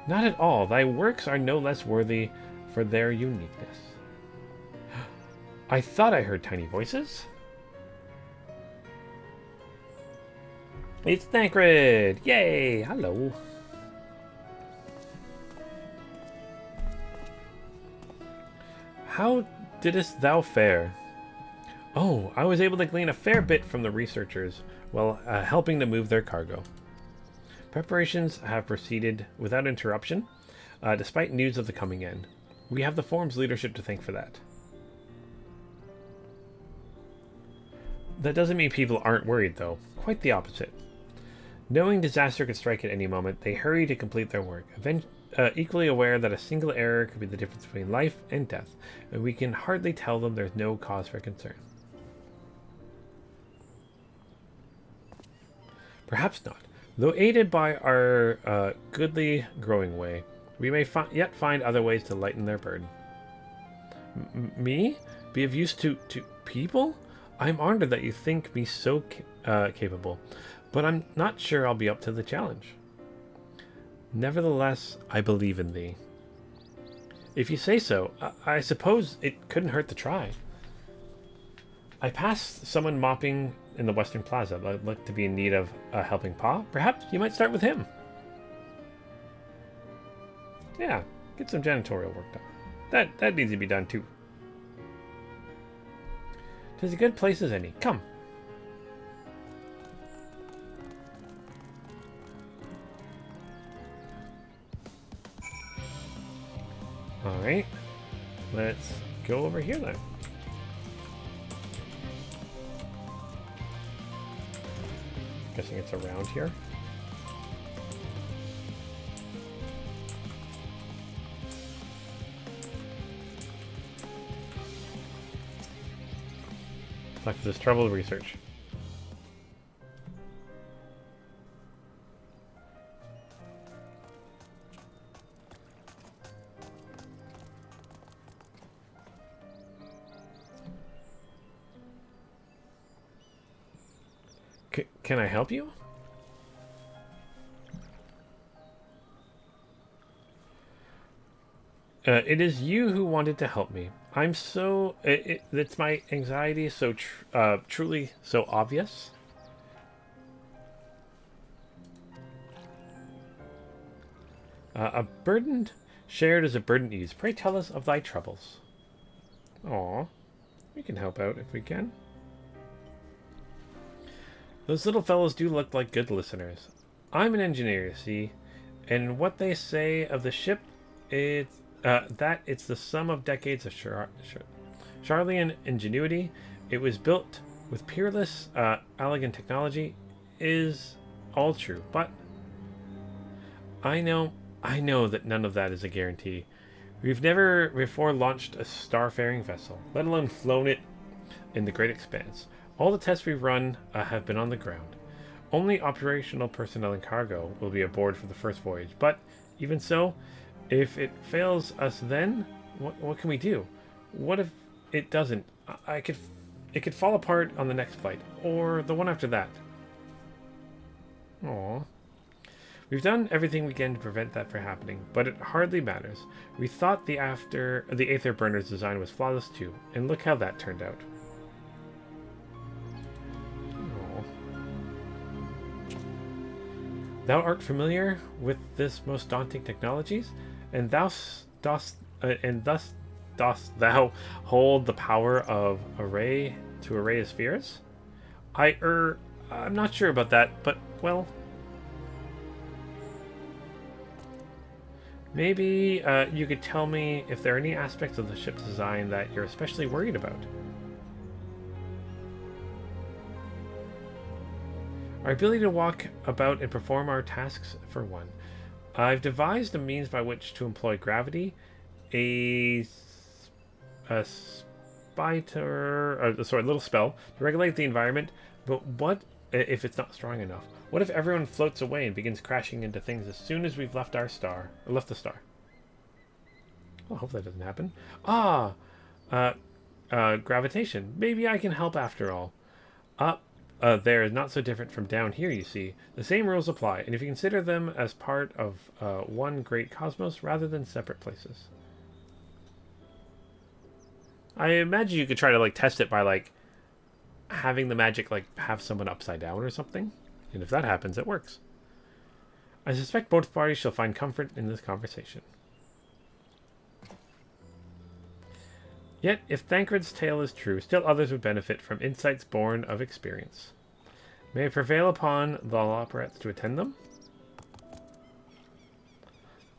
Not at all. Thy works are no less worthy for their uniqueness. I thought I heard tiny voices. It's Thancred! Yay! Hello. How didst thou fare? Oh, I was able to glean a fair bit from the researchers while helping to move their cargo. Preparations have proceeded without interruption, despite news of the coming end. We have the Forum's leadership to thank for that. That doesn't mean people aren't worried, though. Quite the opposite. Knowing disaster could strike at any moment, they hurry to complete their work, equally aware that a single error could be the difference between life and death, and we can hardly tell them there's no cause for concern. Perhaps not. Though aided by our goodly growing way, we may yet find other ways to lighten their burden. Me? Be of use to people? I'm honored that you think me so capable, but I'm not sure I'll be up to the challenge. Nevertheless, I believe in thee. If you say so, I suppose it couldn't hurt to try. I passed someone mopping in the Western Plaza that looked to be in need of a helping paw. Perhaps you might start with him. Yeah, get some janitorial work done. That needs to be done too. 'Tis a good place as any. Come. Alright. Let's go over here then. Guessing it's around here. Like this trouble research. Can I help you? It is you who wanted to help me. I'm so... it's my anxiety so truly so obvious. A burden shared is a burden eased. Pray tell us of thy troubles. Aw, we can help out if we can. Those little fellows do look like good listeners. I'm an engineer, you see, and what they say of the ship, it's that it's the sum of decades of Sharlayan ingenuity. It was built with peerless, elegant technology, is all true. But I know that none of that is a guarantee. We've never before launched a starfaring vessel, let alone flown it in the great expanse. All the tests we've run have been on the ground. Only operational personnel and cargo will be aboard for the first voyage. But even so, if it fails us then, what can we do? What if it doesn't? It could fall apart on the next flight, or the one after that. Aww. We've done everything we can to prevent that from happening, but it hardly matters. We thought the Aether Burner's design was flawless too, and look how that turned out. Oh. Thou art familiar with this most daunting technologies, and thus dost thou hold the power of array a spheres? I'm not sure about that, but well. Maybe you could tell me if there are any aspects of the ship's design that you're especially worried about. Our ability to walk about and perform our tasks, for one. I've devised a means by which to employ gravity, a little spell to regulate the environment, but what if it's not strong enough? What if everyone floats away and begins crashing into things as soon as we've left the star? Well, I hope that doesn't happen. Gravitation. Maybe I can help after all. Up there is not so different from down here, you see. The same rules apply, and if you consider them as part of one great cosmos rather than separate places. I imagine you could try to like test it by like having the magic like have someone upside down or something. And if that happens, it works. I suspect both parties shall find comfort in this conversation. Yet, if Thancred's tale is true, still others would benefit from insights born of experience. May I prevail upon the Loporettes to attend them?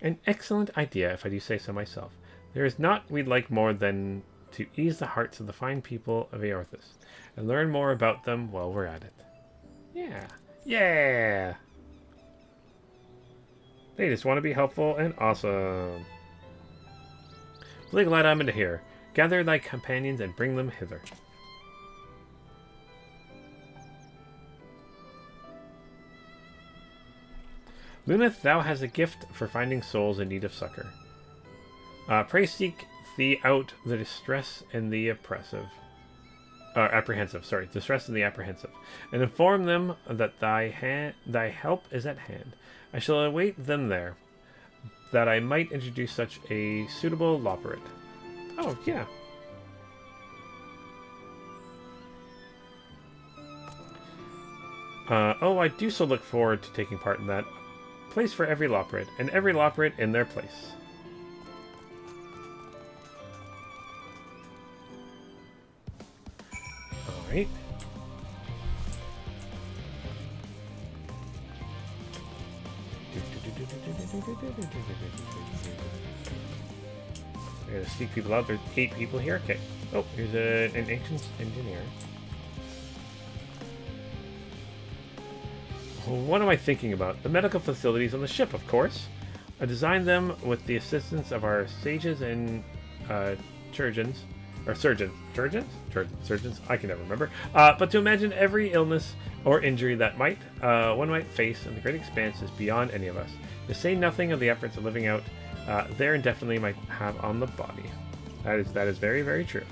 An excellent idea, if I do say so myself. There is naught we'd like more than to ease the hearts of the fine people of Eorthis, and learn more about them while we're at it. Yeah. Yeah! They just want to be helpful and awesome. Really glad I'm into here. Gather thy companions and bring them hither. Luneth, thou hast a gift for finding souls in need of succor. Pray seek thee out the distress and the distress and the apprehensive, and inform them that thy help is at hand. I shall await them there, that I might introduce such a suitable Loporette. Oh, yeah. I do so look forward to taking part in that. Place for every Loporette, and every Loporette in their place. Alright. I gotta seek people out. There's 8 people here. Okay. Oh, here's an ancient engineer. What am I thinking about? The medical facilities on the ship, of course. I designed them with the assistance of our sages and surgeons. Or surgeons. Surgeons? I can never remember. But to imagine every illness or injury that one might face in the great expanse is beyond any of us. To say nothing of the efforts of living out there indefinitely might have on the body. That is very, very true.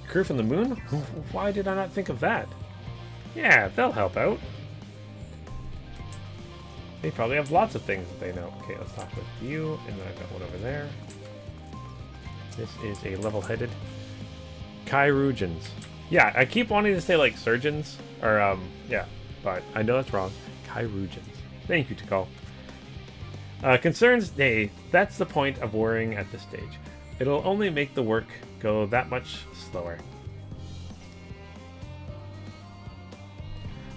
Crew from the moon? Why did I not think of that? Yeah, they'll help out. They probably have lots of things that they know. Okay, let's talk with you, and then I've got one over there. This is a level-headed Chirurgeons. Yeah, I keep wanting to say like surgeons, or yeah, but I know that's wrong. Chirurgeons. Thank you, Tikal. Concerns? Hey, that's the point of worrying at this stage. It'll only make the work go that much slower.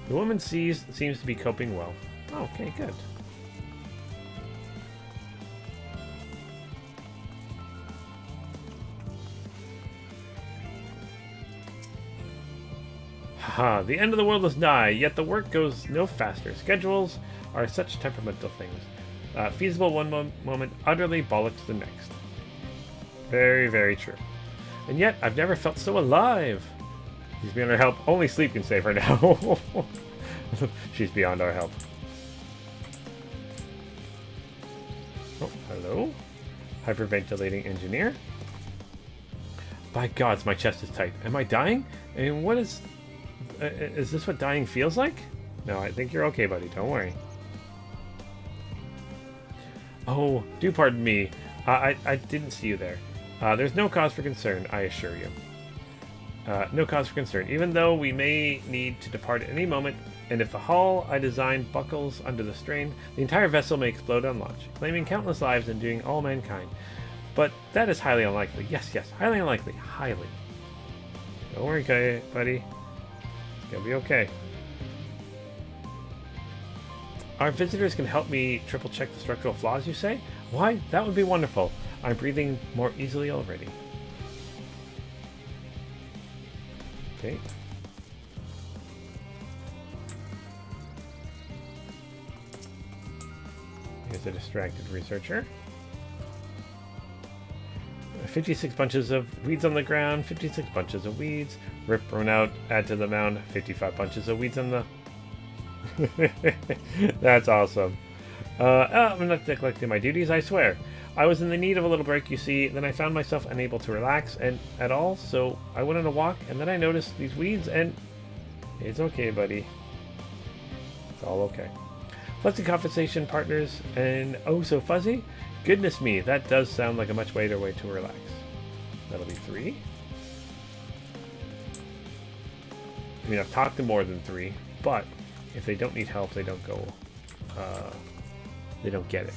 The woman seems to be coping well. Oh, okay, good. Haha, the end of the world is nigh, yet the work goes no faster. Schedules are such temperamental things. Feasible one moment, utterly bollocks the next. Very, very true. And yet, I've never felt so alive. She's beyond our help. Only sleep can save her now. She's beyond our help. Oh, hello. Hyperventilating engineer. By gods, my chest is tight. Am I dying? And what is Is this what dying feels like? No, I think you're okay, buddy. Don't worry. Oh, do pardon me. I didn't see you there. There's no cause for concern, I assure you. No cause for concern, even though we may need to depart at any moment, and if the hull I designed buckles under the strain, the entire vessel may explode on launch, claiming countless lives and doing all mankind. But that is highly unlikely. Yes, highly unlikely. Highly. Don't worry, buddy. It's gonna be okay. Our visitors can help me triple check the structural flaws, you say? Why? That would be wonderful. I'm breathing more easily already. Okay. Here's a distracted researcher. 56 bunches of weeds on the ground, 56 bunches of weeds. Rip run out, add to the mound, 55 bunches of weeds on the... That's awesome. I'm not neglecting my duties, I swear. I was in the need of a little break, you see, then I found myself unable to relax at all, so I went on a walk, and then I noticed these weeds, and... It's okay, buddy. It's all okay. Pleasant conversation, partners, and oh so fuzzy? Goodness me, that does sound like a much better way to relax. That'll be 3. I mean, I've talked to more than 3, but if they don't need help, they don't go... they don't get it.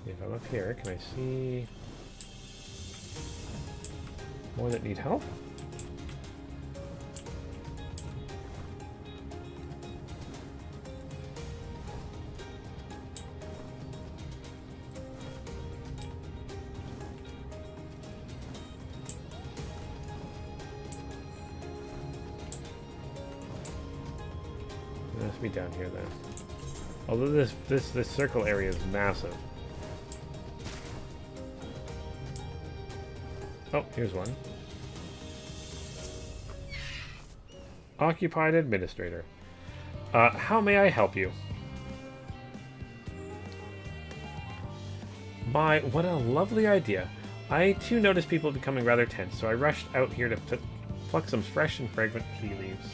If I'm up here, can I see more that need help? It must be down here then. Although this circle area is massive. Oh, here's one. Occupied administrator. How may I help you? My, what a lovely idea. I too noticed people becoming rather tense, so I rushed out here to pluck some fresh and fragrant tea leaves.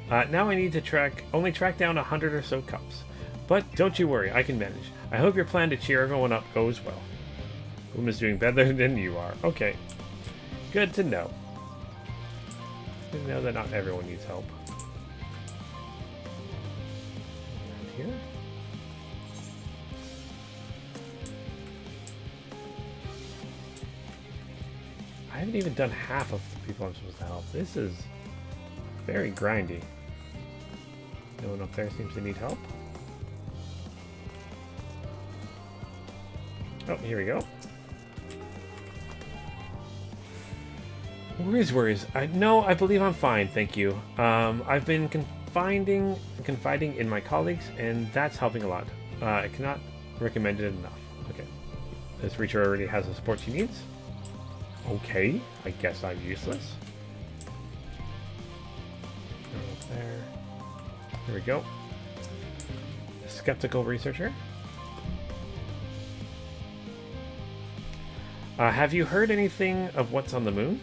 Now I need to only track down 100 or so cups. But don't you worry, I can manage. I hope your plan to cheer everyone up goes well. Whom is doing better than you are. Okay. Good to know. Good to know that not everyone needs help. Around here? I haven't even done half of the people I'm supposed to help. This is very grindy. No one up there seems to need help. Oh, here we go. Worries. I believe I'm fine, thank you. I've been confiding in my colleagues, and that's helping a lot. I cannot recommend it enough. Okay. This creature already has the support she needs. Okay, I guess I'm useless. Up there. Here we go. Skeptical researcher. Have you heard anything of what's on the moon?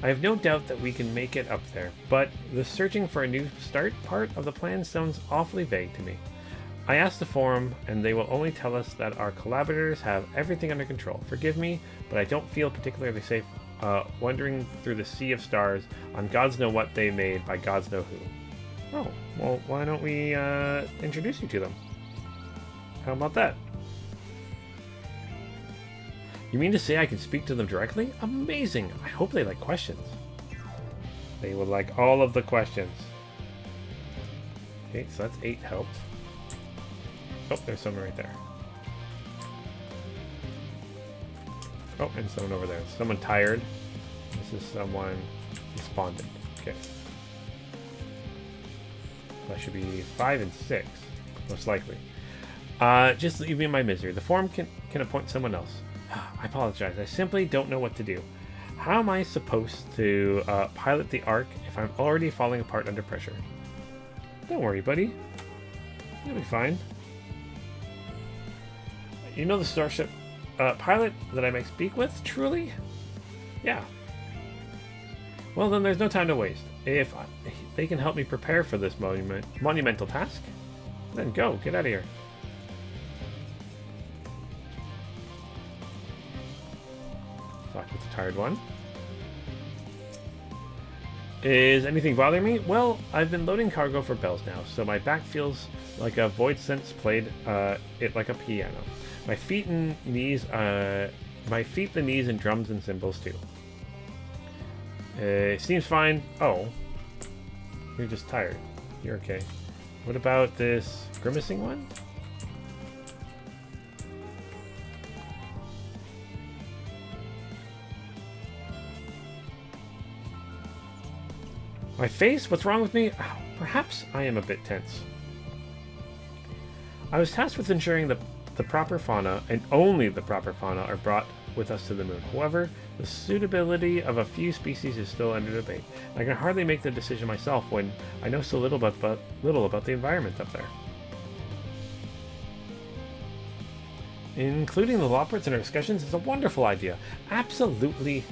I have no doubt that we can make it up there, but the searching for a new start part of the plan sounds awfully vague to me. I asked the forum, and they will only tell us that our collaborators have everything under control. Forgive me, but I don't feel particularly safe wandering through the sea of stars on gods know what they made by gods know who. Oh, well, why don't we introduce you to them? How about that? You mean to say I can speak to them directly? Amazing! I hope they like questions. They would like all of the questions. Okay, so that's 8 helped. Oh, there's someone right there. Oh, and someone over there. Someone tired. This is someone despondent. Okay. That should be 5 and 6, most likely. Just leave me in my misery. The forum can appoint someone else. I apologize. I simply don't know what to do. How am I supposed to pilot the Ark if I'm already falling apart under pressure? Don't worry, buddy. You'll be fine. You know the starship pilot that I may speak with, truly? Yeah. Well, then there's no time to waste. If they can help me prepare for this monumental task, then go. Get out of here. Fuck, it's a tired one. Is anything bothering me? Well, I've been loading cargo for bells now, so my back feels like a void sense played it like a piano. My feet, the knees, and drums and cymbals too. Seems fine. Oh, you're just tired. You're okay. What about this grimacing one? My face? What's wrong with me? Oh, perhaps I am a bit tense. I was tasked with ensuring that the proper fauna, and only the proper fauna, are brought with us to the moon. However, the suitability of a few species is still under debate. I can hardly make the decision myself when I know so little about the environment up there. Including the Loports in our discussions is a wonderful idea. Absolutely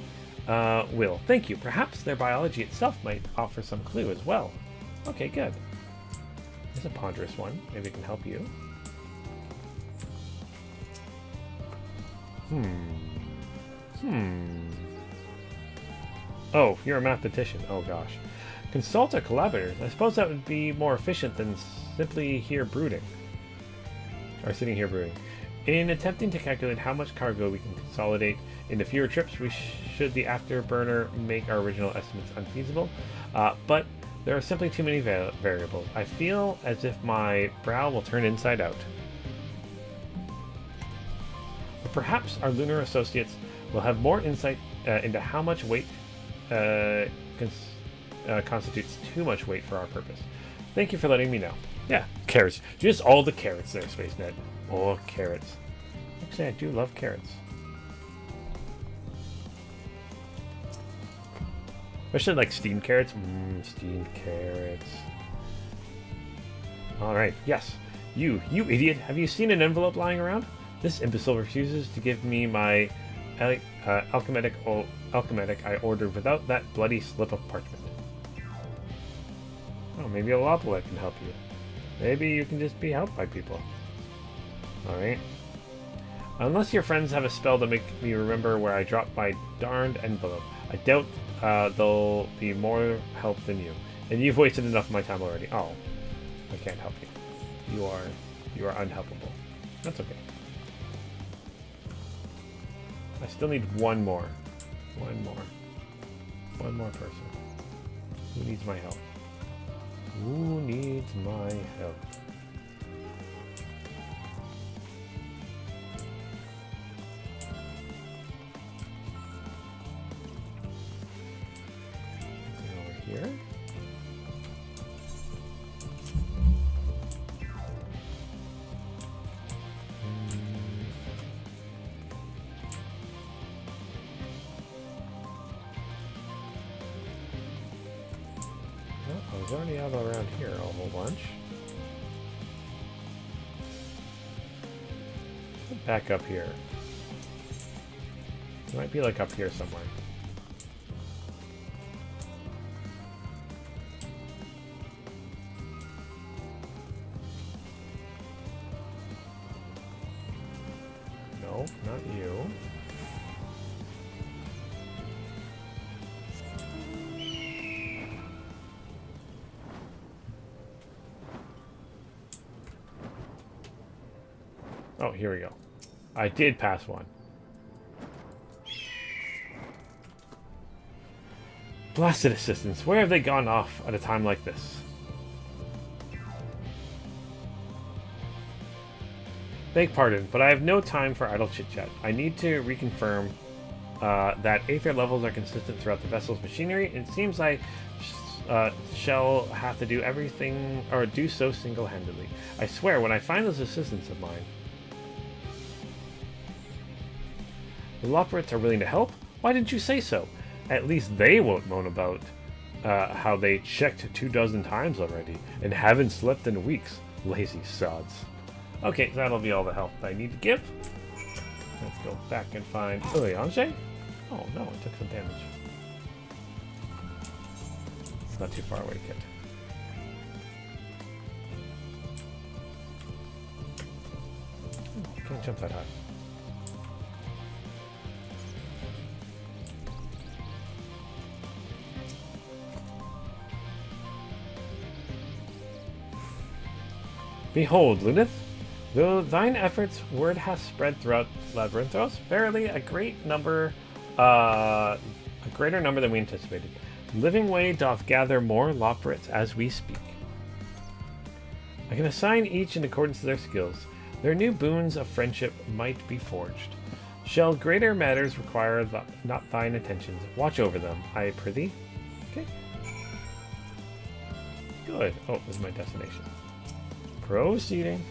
will. Thank you. Perhaps their biology itself might offer some clue as well. Okay, good. There's a ponderous one. Maybe it can help you. Oh, you're a mathematician. Oh gosh. Consult our collaborators. I suppose that would be more efficient than simply here brooding. Or sitting here brooding. In attempting to calculate how much cargo we can consolidate into fewer trips, should the afterburner make our original estimates unfeasible. But there are simply too many variables. I feel as if my brow will turn inside out. But perhaps our lunar associates will have more insight into how much weight constitutes too much weight for our purpose. Thank you for letting me know. Yeah, carrots. Just all the carrots there, Space Ned. Oh, carrots. Actually, I do love carrots. Especially like steamed carrots. Steamed carrots. Alright, yes. You idiot. Have you seen an envelope lying around? This imbecile refuses to give me my alchematic I ordered without that bloody slip of parchment. Oh, maybe a Loplet can help you. Maybe you can just be helped by people. Alright. Unless your friends have a spell to make me remember where I dropped my darned envelope. I doubt they'll be more help than you. And you've wasted enough of my time already. Oh. I can't help you. You are unhelpable. That's okay. I still need one more. One more person. Who needs my help? Who needs my help? Over here. I was already out around here a whole bunch. Back up here. It might be like up here somewhere. No, not you. Oh, here we go. I did pass one. Blasted assistants, where have they gone off at a time like this? Beg pardon, but I have no time for idle chit-chat. I need to reconfirm that aether levels are consistent throughout the vessel's machinery. It seems I shall have to do everything, or do so single-handedly. I swear, when I find those assistants of mine, the Loporits are willing to help? Why didn't you say so? At least they won't moan about how they checked 24 times already and haven't slept in weeks. Lazy sods. Okay, so that'll be all the help I need to give. Let's go back and find Urianger. Oh no, it took some damage. It's not too far away, kid. Can't jump that high. Behold, Lunith, though thine efforts word hath spread throughout Labyrinthos, verily a greater number than we anticipated. Living Way doth gather more Loporrits as we speak. I can assign each in accordance to their skills. Their new boons of friendship might be forged. Shall greater matters require not thine attentions? Watch over them, I prithee. Okay. Good. Oh, this is my destination. Proceeding.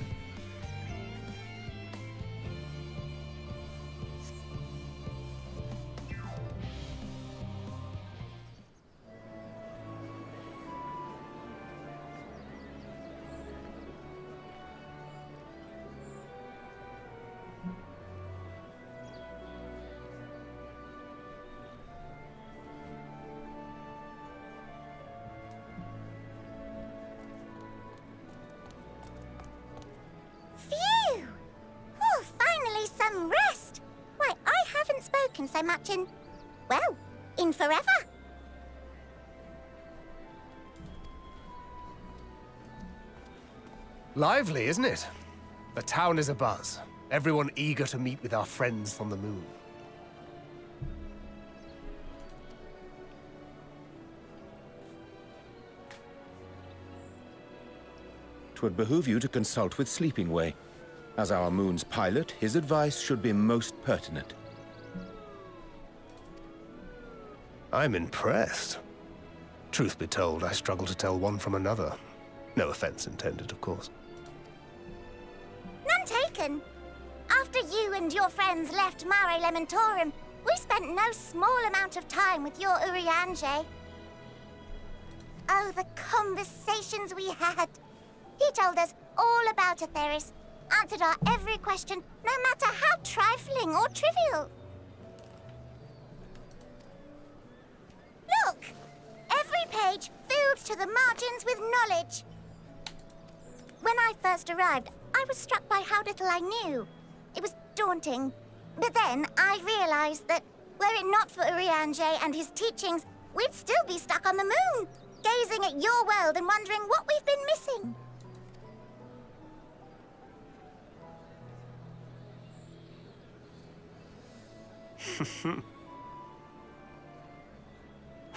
So much in, well, in forever. Lively, isn't it? The town is abuzz. Everyone eager to meet with our friends from the moon. 'Twould behoove you to consult with Sleeping Way. As our moon's pilot, his advice should be most pertinent. I'm impressed. Truth be told, I struggle to tell one from another. No offense intended, of course. None taken. After you and your friends left Mare Elementorum, we spent no small amount of time with your Urianger. Oh, the conversations we had. He told us all about Atheris, answered our every question, no matter how trifling or trivial. Look! Every page filled to the margins with knowledge. When I first arrived, I was struck by how little I knew. It was daunting. But then I realized that, were it not for Urianger and his teachings, we'd still be stuck on the moon, gazing at your world and wondering what we've been missing.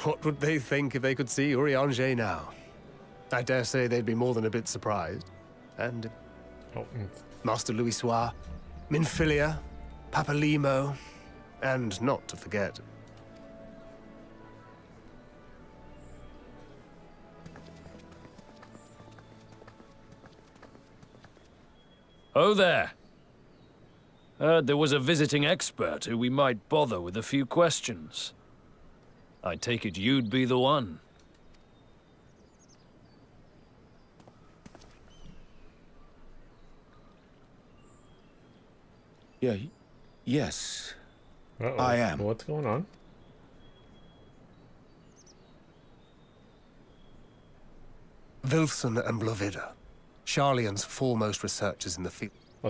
What would they think if they could see Urianger now? I dare say they'd be more than a bit surprised. And Master Louisoix, Minfilia, Papalimo, and not to forget... Oh there. Heard there was a visiting expert who we might bother with a few questions. I take it you'd be the one. Yes. Uh-oh. I am. What's going on? Vilson and Blovida, Sharlayan's foremost researchers in the field. Oh,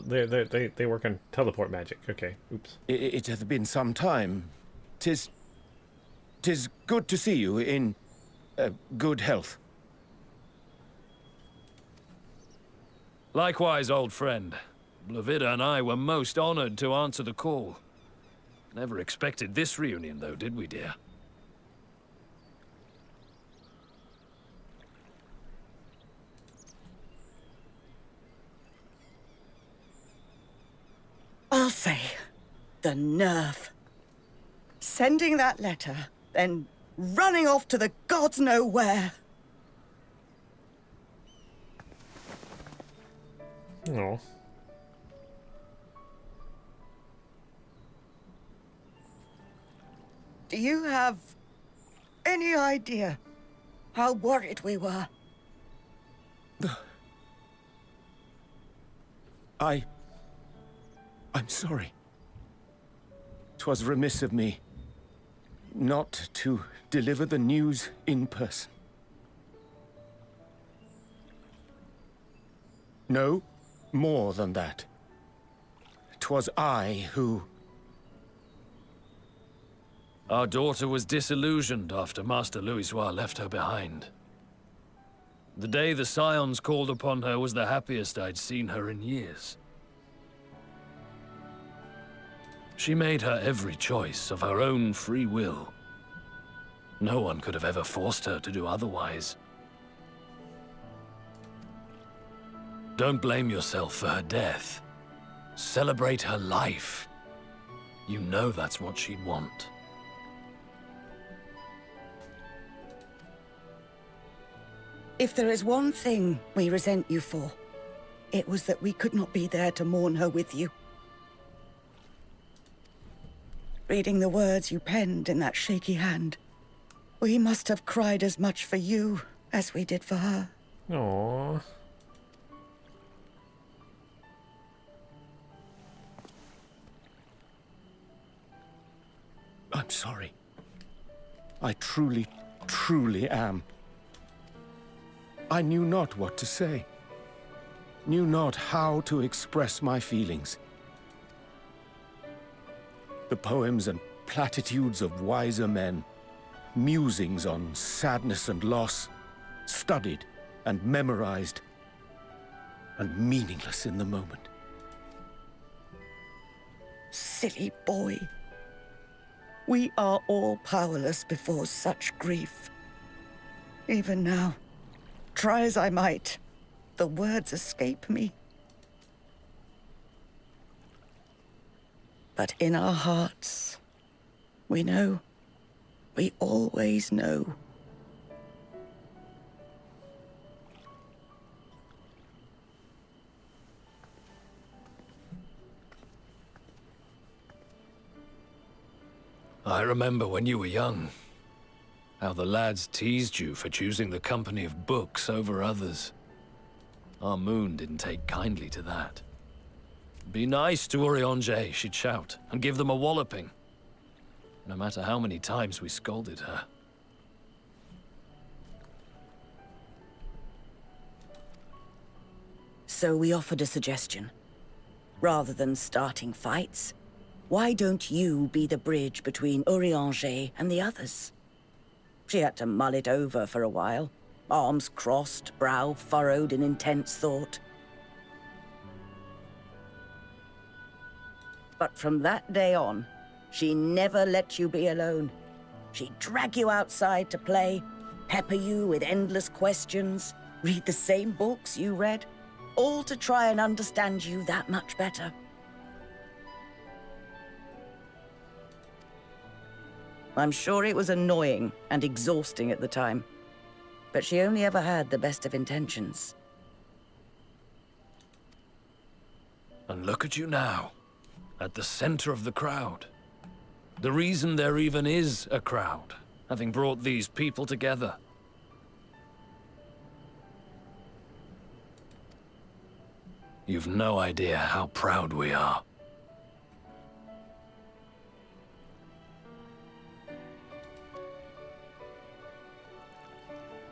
they work on teleport magic. Okay, oops. It hath been some time. 'Tis good to see you in good health. Likewise, old friend. Blovida and I were most honored to answer the call. Never expected this reunion, though, did we, dear? I'll say, the nerve. Sending that letter, then running off to the gods know where. No. Do you have any idea how worried we were? I'm sorry. 'Twas remiss of me not to deliver the news in person. No, more than that. 'Twas I who... Our daughter was disillusioned after Master Louisoix left her behind. The day the Scions called upon her was the happiest I'd seen her in years. She made her every choice of her own free will. No one could have ever forced her to do otherwise. Don't blame yourself for her death. Celebrate her life. You know that's what she'd want. If there is one thing we resent you for, it was that we could not be there to mourn her with you. Reading the words you penned in that shaky hand, we must have cried as much for you as we did for her. Aww. I'm sorry. I truly, truly am. I knew not what to say. Knew not how to express my feelings. The poems and platitudes of wiser men, musings on sadness and loss, studied and memorized, and meaningless in the moment. Silly boy. We are all powerless before such grief. Even now, try as I might, the words escape me. But in our hearts, we know, we always know. I remember when you were young, how the lads teased you for choosing the company of books over others. Our moon didn't take kindly to that. Be nice to Urianger, she'd shout, and give them a walloping. No matter how many times we scolded her. So we offered a suggestion. Rather than starting fights, why don't you be the bridge between Urianger and the others? She had to mull it over for a while, arms crossed, brow furrowed in intense thought. But from that day on, she never let you be alone. She'd drag you outside to play, pepper you with endless questions, read the same books you read, all to try and understand you that much better. I'm sure it was annoying and exhausting at the time, but she only ever had the best of intentions. And look at you now, at the center of the crowd. The reason there even is a crowd, having brought these people together. You've no idea how proud we are.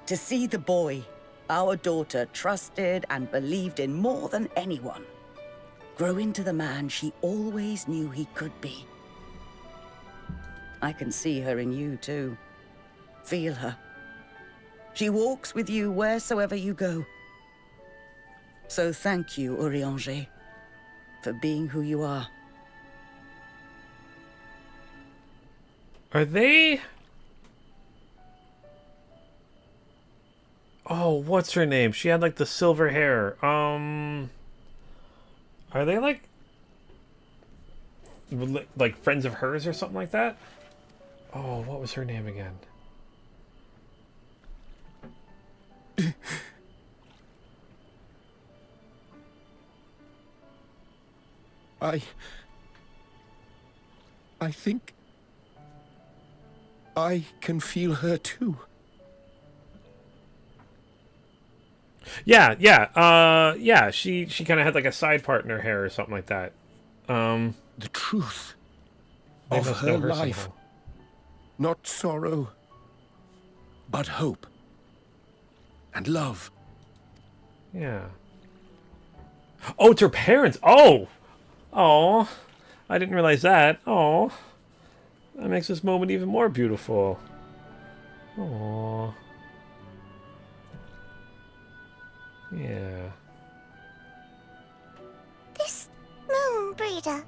To see the boy, our daughter, trusted and believed in more than anyone, grow into the man she always knew he could be. I can see her in you, too. Feel her. She walks with you wheresoever you go. So thank you, Urianger, for being who you are. Are they... Oh, what's her name? She had like the silver hair. Are they like friends of hers or something like that? Oh, what was her name again? I think I can feel her too. Yeah. She kind of had like a side part in her hair or something like that. The truth They of must her know her life. somehow. Not sorrow, but hope. And love. Yeah. Oh, it's her parents. Oh! Oh, I didn't realize that. Oh, that makes this moment even more beautiful. Oh. Yeah. This moon breeder.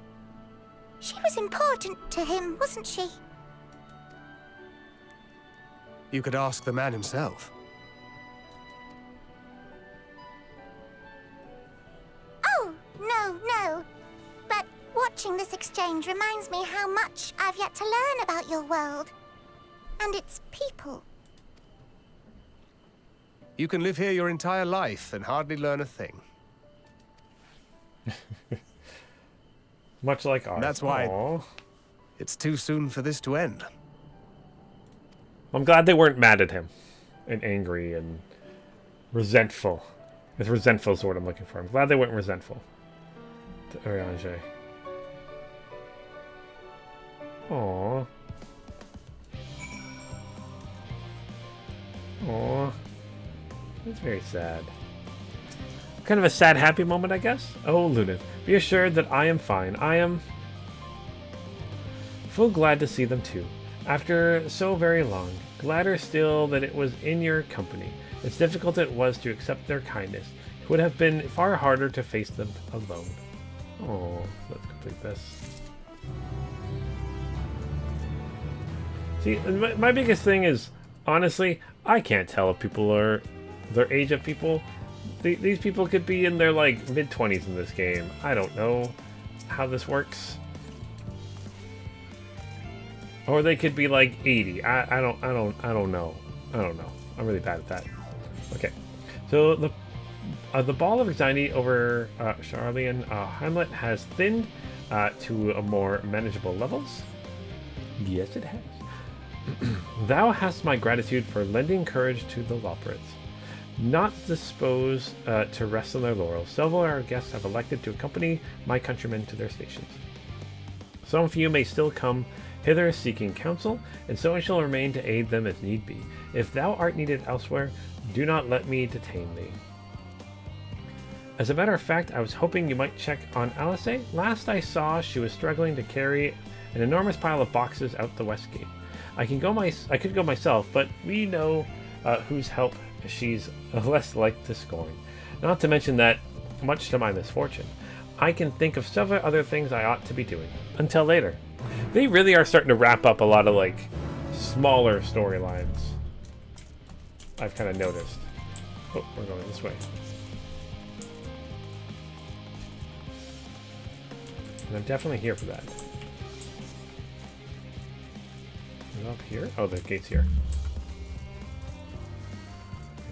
She was important to him, wasn't she? You could ask the man himself. Oh, no. But watching this exchange reminds me how much I've yet to learn about your world. And its people. You can live here your entire life and hardly learn a thing. Much like ours. That's why Aw. it's too soon for this to end. I'm glad they weren't mad at him. And angry and resentful. It's resentful is the word I'm looking for. I'm glad they weren't resentful. To Urianger. Aww. Aww. That's very sad. Kind of a sad, happy moment, I guess? Oh, Lunith, be assured that I am fine. I am full glad to see them too. After so very long, gladder still that it was in your company. As difficult it was to accept their kindness, it would have been far harder to face them alone. Oh, let's complete this. See, my biggest thing is, honestly, I can't tell if people are their age of people. These people could be in their like mid-20s in this game. I don't know how this works. Or they could be like 80. I don't know. I'm really bad at that. Okay. So the ball of anxiety over Sharlayan Hamlet has thinned to a more manageable levels. Yes, it has. Thou hast my gratitude for lending courage to the Loporrits. Not disposed to rest on their laurels, several of our guests have elected to accompany my countrymen to their stations. Some few may still come hither seeking counsel, and so I shall remain to aid them as need be. If thou art needed elsewhere, do not let me detain thee. As a matter of fact, I was hoping you might check on Alice. Last I saw, she was struggling to carry an enormous pile of boxes out the west gate. I could go myself, but we know whose help she's less like to scorn. Not to mention that, much to my misfortune, I can think of several other things I ought to be doing. Until later. They really are starting to wrap up a lot of like smaller storylines. I've kind of noticed. Oh, we're going this way. And I'm definitely here for that. Is it up here? Oh, the gate's here.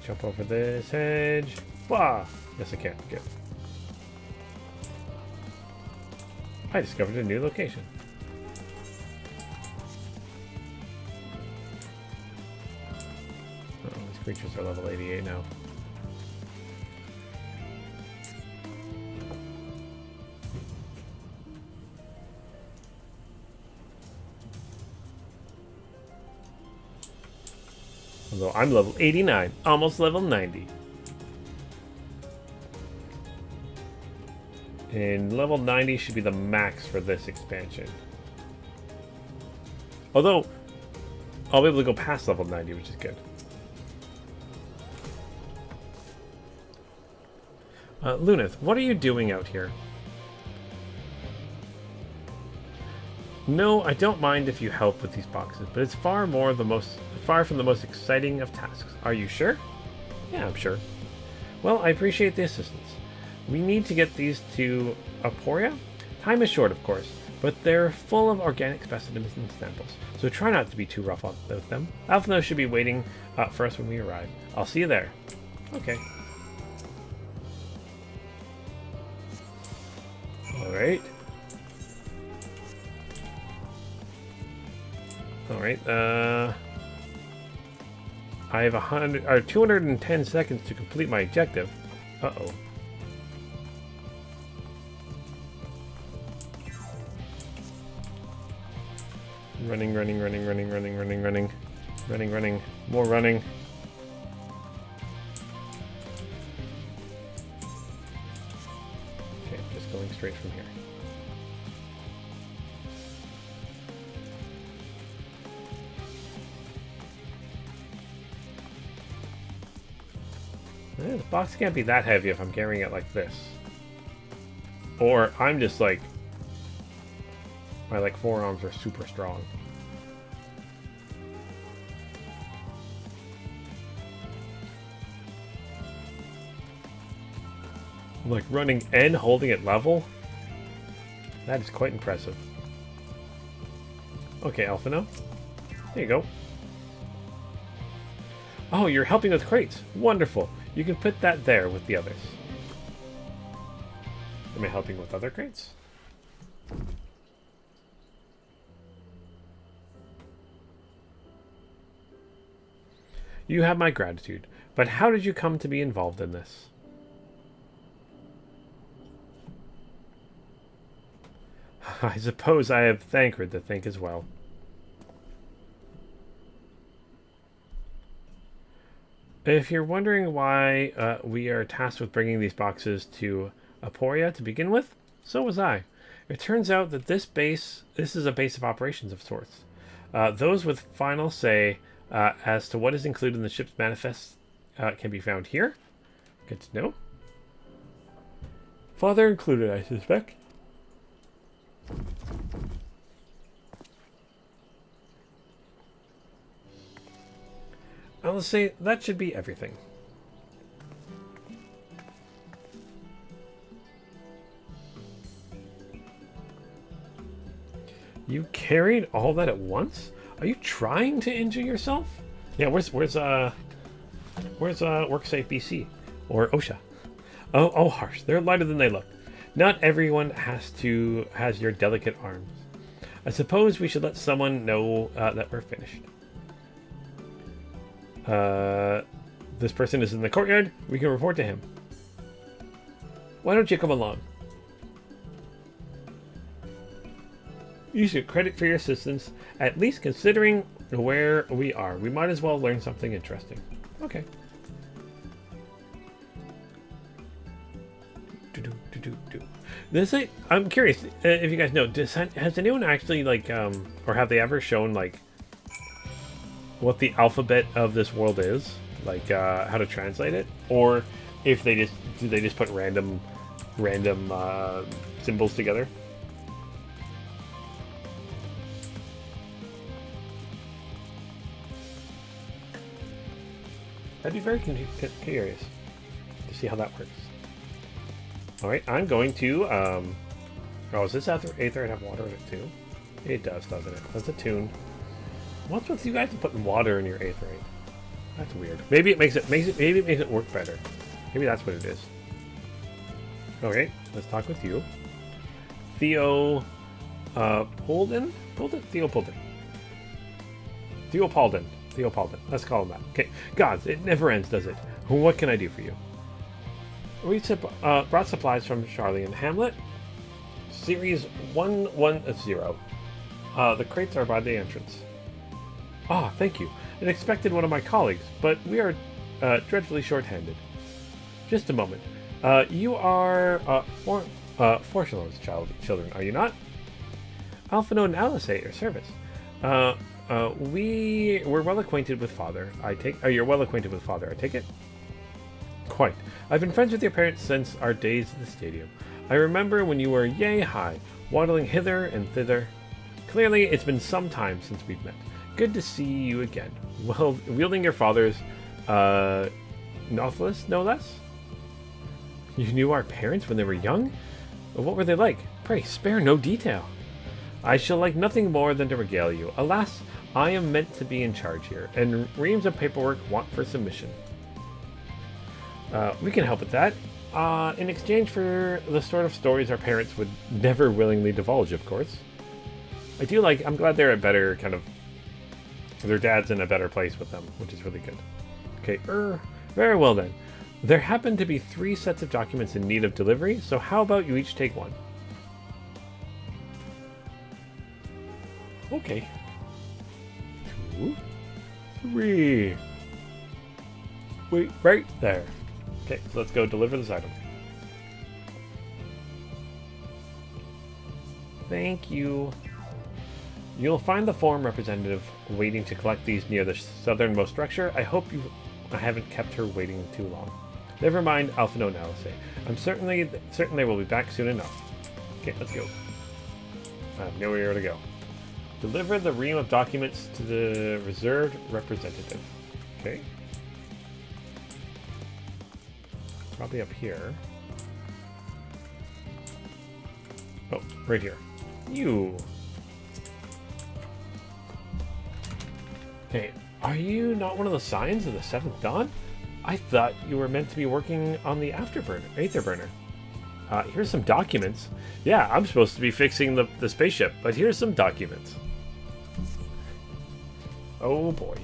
Jump over this hedge. Wah! Yes, I can. Good. I discovered a new location. Oh, these creatures are level 88 now. Although I'm level 89, almost level 90. And level 90 should be the max for this expansion. Although, I'll be able to go past level 90, which is good. Lunith, what are you doing out here? No, I don't mind if you help with these boxes, but it's far from the most exciting of tasks. Are you sure? Yeah, I'm sure. Well, I appreciate the assistance. We need to get these to Aporia. Time is short, of course, but they're full of organic specimens and samples, so try not to be too rough with them. Alphino should be waiting for us when we arrive. I'll see you there. Okay. Alright. Alright, I have 210 seconds to complete my objective. Uh-oh. Running, running, running, running, running, running, running. Running, running. More running. Okay, just going straight from here. The box can't be that heavy if I'm carrying it like this. Or I'm just like... my like forearms are super strong. Like running and holding it level? That is quite impressive. Okay, Alphino. There you go. Oh, you're helping with crates. Wonderful. You can put that there with the others. Am I helping with other crates? You have my gratitude, but how did you come to be involved in this? I suppose I have Thancred to thank as well. If you're wondering why we are tasked with bringing these boxes to Aporia to begin with, so was I. It turns out that this is a base of operations of sorts. Those with final say as to what is included in the ship's manifest can be found here. Good to know. Father included, I suspect. I'll say that should be everything. You carried all that at once? Are you trying to injure yourself? Yeah, where's WorkSafe BC or OSHA? Oh, harsh. They're lighter than they look. Not everyone has your delicate arms. I suppose we should let someone know that we're finished. This person is in the courtyard. We can report to him. Why don't you come along? You should credit for your assistance, at least considering where we are. We might as well learn something interesting. Okay. I'm curious if you guys know. Has anyone actually or have they ever shown what the alphabet of this world is, how to translate it, or if they just put random symbols together? I'd be very curious to see how that works. Alright, I'm going to, is this Aether have water in it too? It does, doesn't it? That's a tune. What's with you guys putting water in your Aetherite? That's weird. Maybe it makes it work better. Maybe that's what it is. Okay, let's talk with you. Theo Polden? Theo Paulden. Let's call him that. Okay. Gods, it never ends, does it? What can I do for you? We brought supplies from Sharlayan Hamlet. Series 110. The crates are by the entrance. Ah, thank you. I expected one of my colleagues, but we are dreadfully short-handed. Just a moment. You are Fortuna's children, are you not? Alphino and Alice at your service. We're well acquainted with Father. You're well acquainted with Father, I take it? Quite. I've been friends with your parents since our days at the stadium. I remember when you were yay high, waddling hither and thither. Clearly, it's been some time since we've met. Good to see you again. Well, wielding your father's, Nautilus, no less? You knew our parents when they were young? What were they like? Pray, spare no detail. I shall like nothing more than to regale you. Alas, I am meant to be in charge here, and reams of paperwork want for submission. We can help with that. In exchange for the sort of stories our parents would never willingly divulge, of course. I'm glad they're a better their dad's in a better place with them, which is really good. Okay, very well then. There happen to be 3 sets of documents in need of delivery, so how about you each take one? Okay, 3. Wait, right there. Okay, so let's go deliver this item. Thank you. You'll find the forum representative waiting to collect these near the southernmost structure. I hope I haven't kept her waiting too long. Never mind, Alpha No Analysis. I'm certain they will be back soon enough. Okay, let's go. I have nowhere to go. Deliver the ream of documents to the reserved representative. Okay. Probably up here. Oh, right here. You. Hey, are you not one of the Scions of the 7th Dawn? I thought you were meant to be working on the Aetherburner. Here's some documents. Yeah, I'm supposed to be fixing the spaceship, but here's some documents. Oh boy.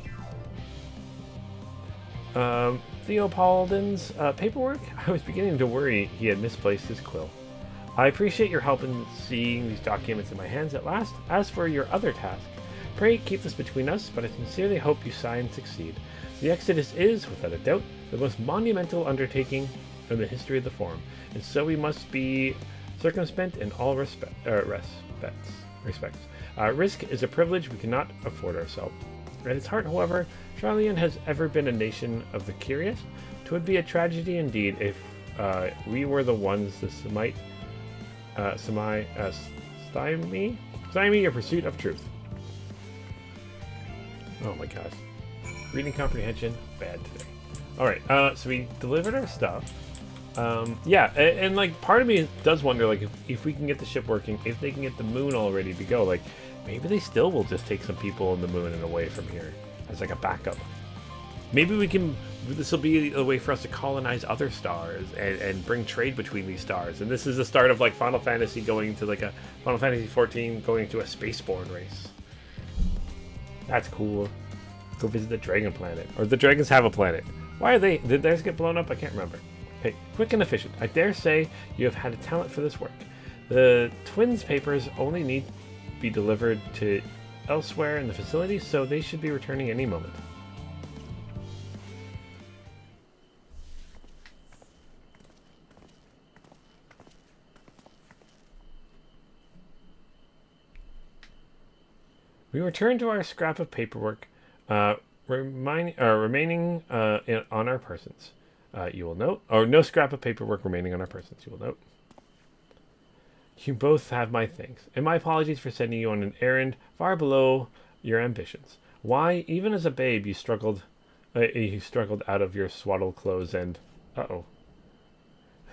Theopaldin's paperwork? I was beginning to worry he had misplaced his quill. I appreciate your help in seeing these documents in my hands at last. As for your other task, pray keep this between us, but I sincerely hope you succeed. The Exodus is, without a doubt, the most monumental undertaking in the history of the Forum, and so we must be circumspect in all respects. Risk is a privilege we cannot afford ourselves. At its heart, however, Sharlayan has ever been a nation of the curious. 'Twould be a tragedy indeed if we were the ones to stymie your pursuit of truth. Oh my gosh. Reading comprehension, bad today. Alright, so we delivered our stuff. Yeah, and like part of me does wonder like if we can get the ship working, if they can get the moon all ready to go, like maybe they still will just take some people on the moon and away from here as like a backup. Maybe this will be a way for us to colonize other stars and bring trade between these stars. And this is the start of like Final Fantasy going to like a Final Fantasy XIV going to a spaceborne race. That's cool. Go visit the dragon planet. Or the dragons have a planet. Why are they? Did theirs get blown up? I can't remember. Okay, quick and efficient. I dare say you have had a talent for this work. The twins' papers only need to be delivered to elsewhere in the facility, so they should be returning any moment. We return to our scrap of paperwork remaining on our persons. You will note, or no scrap of paperwork remaining on our persons. You will note. You both have my thanks, and my apologies for sending you on an errand far below your ambitions. Why, even as a babe, you struggled out of your swaddled clothes and... Uh-oh.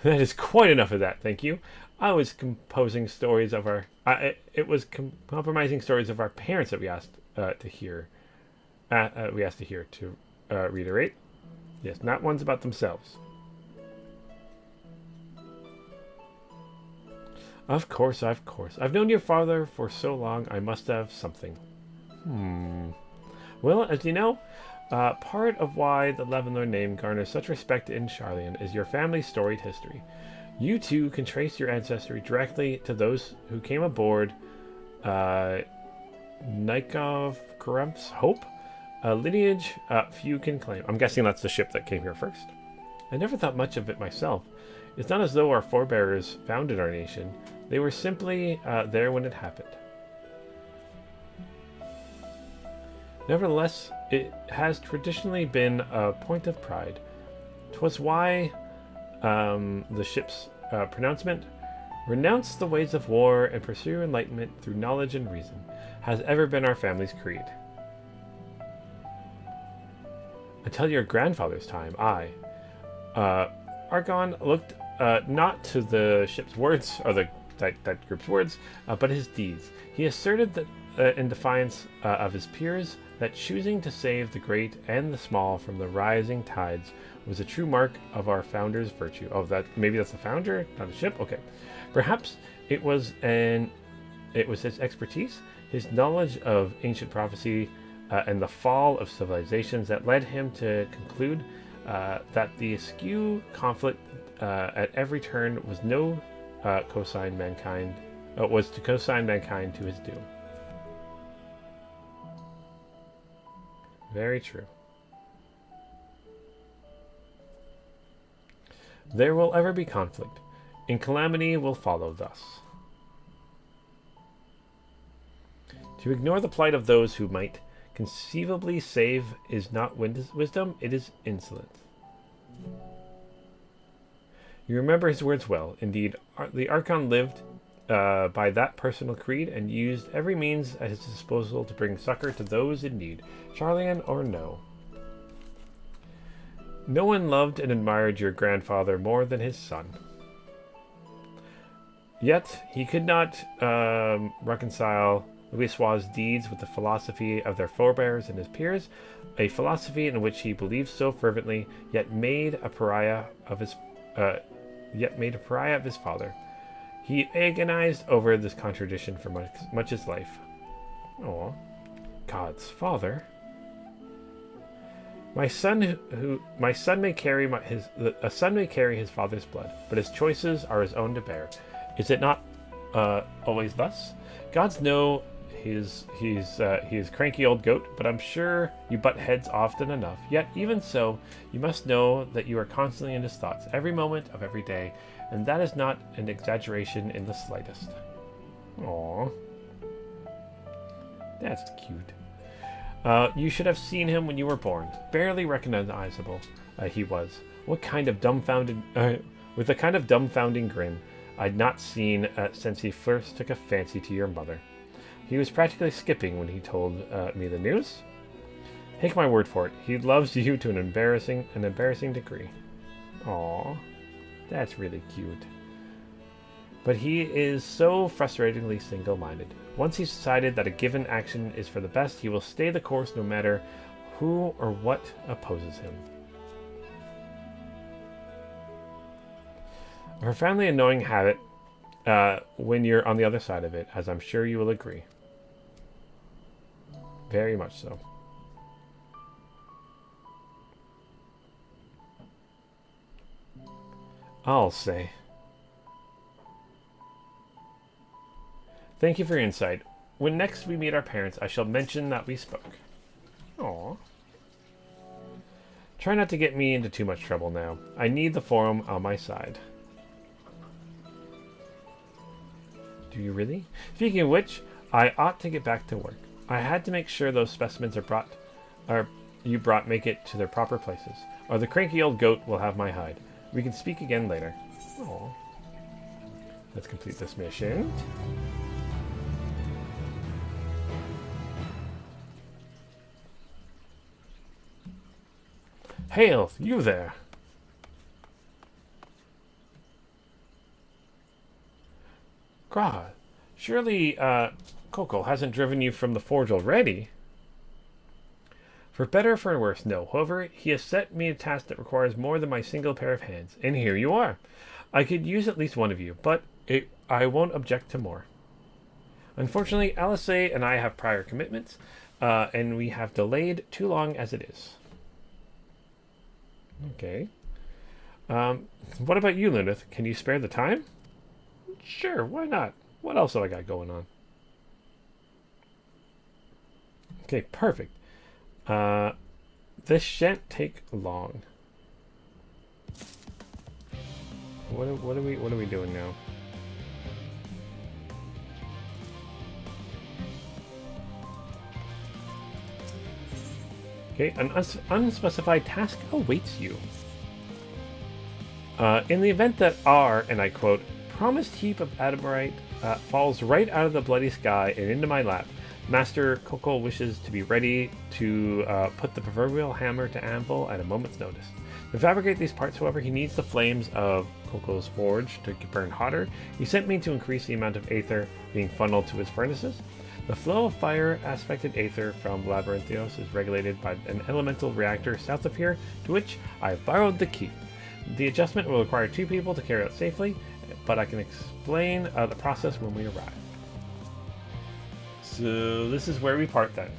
That is quite enough of that, thank you. I was composing stories of our... compromising stories of our parents that we asked to hear. To reiterate. Yes, not ones about themselves. Of course. I've known your father for so long, I must have something. Well, as you know, part of why the Leavenworth name garners such respect in Sharlayan is your family's storied history. You too can trace your ancestry directly to those who came aboard Nikov Karump's Hope, a lineage few can claim. I'm guessing that's the ship that came here first. I never thought much of it myself. It's not as though our forebears founded our nation. They were simply there when it happened. Nevertheless, it has traditionally been a point of pride. 'Twas why the ship's pronouncement, "Renounce the ways of war and pursue enlightenment through knowledge and reason," has ever been our family's creed. Until your grandfather's time, Argon looked not to the ship's words, or that group's words, but his deeds. He asserted that, in defiance of his peers, that choosing to save the great and the small from the rising tides was a true mark of our founder's virtue. Oh, maybe that's the founder, not a ship. Okay, perhaps it was his expertise, his knowledge of ancient prophecy, and the fall of civilizations that led him to conclude that the askew conflict at every turn was to co-sign mankind to his doom. Very true. There will ever be conflict, and calamity will follow thus. To ignore the plight of those who might conceivably save is not wisdom, it is insolence. You remember his words well. Indeed, the Archon lived by that personal creed and used every means at his disposal to bring succor to those in need, Sharlayan or no. No one loved and admired your grandfather more than his son. Yet, he could not reconcile Louisoix's deeds with the philosophy of their forebears and his peers, a philosophy in which he believed so fervently, yet made a pariah of his father. He agonized over this contradiction for much his life. Oh, God's father. A son may carry his father's blood, but his choices are his own to bear. Is it not always thus? Gods know he's cranky old goat, but I'm sure you butt heads often enough. Yet even so, you must know that you are constantly in his thoughts, every moment of every day, and that is not an exaggeration in the slightest. Aww. That's cute. You should have seen him when you were born. Barely recognizable he was. With a kind of dumbfounding grin I'd not seen since he first took a fancy to your mother. He was practically skipping when he told me the news. Take my word for it, he loves you to an embarrassing degree. Aww, that's really cute. But he is so frustratingly single-minded. Once he's decided that a given action is for the best, he will stay the course no matter who or what opposes him. A profoundly annoying habit when you're on the other side of it, as I'm sure you will agree. Very much so. I'll say. Thank you for your insight. When next we meet our parents, I shall mention that we spoke. Aww. Try not to get me into too much trouble now. I need the forum on my side. Do you really? Speaking of which, I ought to get back to work. I had to make sure those specimens you brought make it to their proper places, or the cranky old goat will have my hide. We can speak again later. Aww. Let's complete this mission. Hail, you there! Gra, surely, Coco hasn't driven you from the forge already? For better or for worse, no. However, he has set me a task that requires more than my single pair of hands, and here you are. I could use at least one of you, but I won't object to more. Unfortunately, Alice and I have prior commitments, and we have delayed too long as it is. Okay. What about you, Luneth? Can you spare the time? Sure, why not? What else have I got going on? Okay, perfect. This shan't take long. What are we doing now? Okay, an unspecified task awaits you. In the event that our, and I quote, promised heap of adamite falls right out of the bloody sky and into my lap, Master Coco wishes to be ready to put the proverbial hammer to anvil at a moment's notice. To fabricate these parts, however, he needs the flames of Coco's forge to burn hotter. He sent me to increase the amount of aether being funneled to his furnaces. The flow of fire-aspected aether from Labyrinthios is regulated by an elemental reactor south of here, to which I have borrowed the key. The adjustment will require 2 people to carry out safely, but I can explain the process when we arrive. So this is where we part then.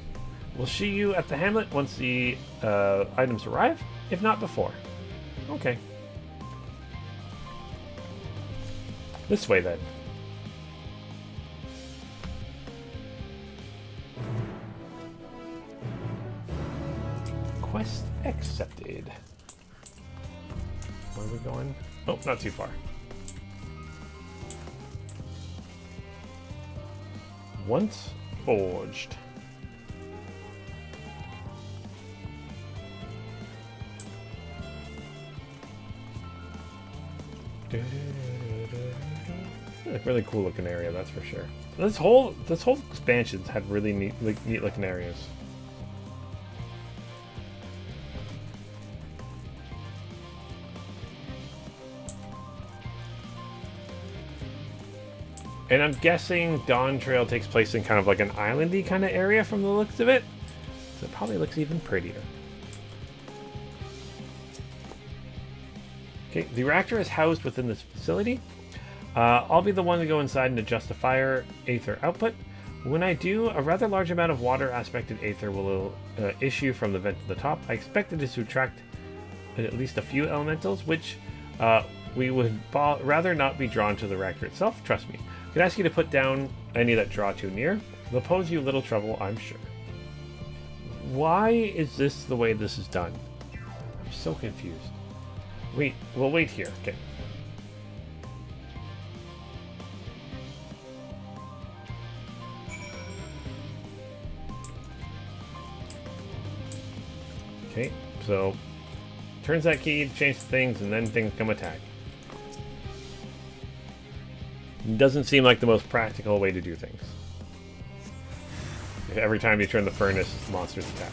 We'll see you at the hamlet once the items arrive, if not before. Okay. This way then. Quest accepted. Where are we going? Oh, not too far. Once forged. A really cool looking area, that's for sure. This whole expansion's had really neat looking areas. And I'm guessing Dawn Trail takes place in kind of like an islandy kind of area from the looks of it. So it probably looks even prettier. Okay, the reactor is housed within this facility. I'll be the one to go inside and adjust the fire aether output. When I do, a rather large amount of water aspected aether will issue from the vent to the top. I expect it to attract at least a few elementals, which we would rather not be drawn to the reactor itself. Trust me. I could ask you to put down any that draw too near. They'll pose you little trouble, I'm sure. Why is this the way this is done? I'm so confused. Wait, we'll wait here. Okay. Okay, so turns that key, change things, and then things come attack. Doesn't seem like the most practical way to do things. Every time you turn the furnace, monsters attack.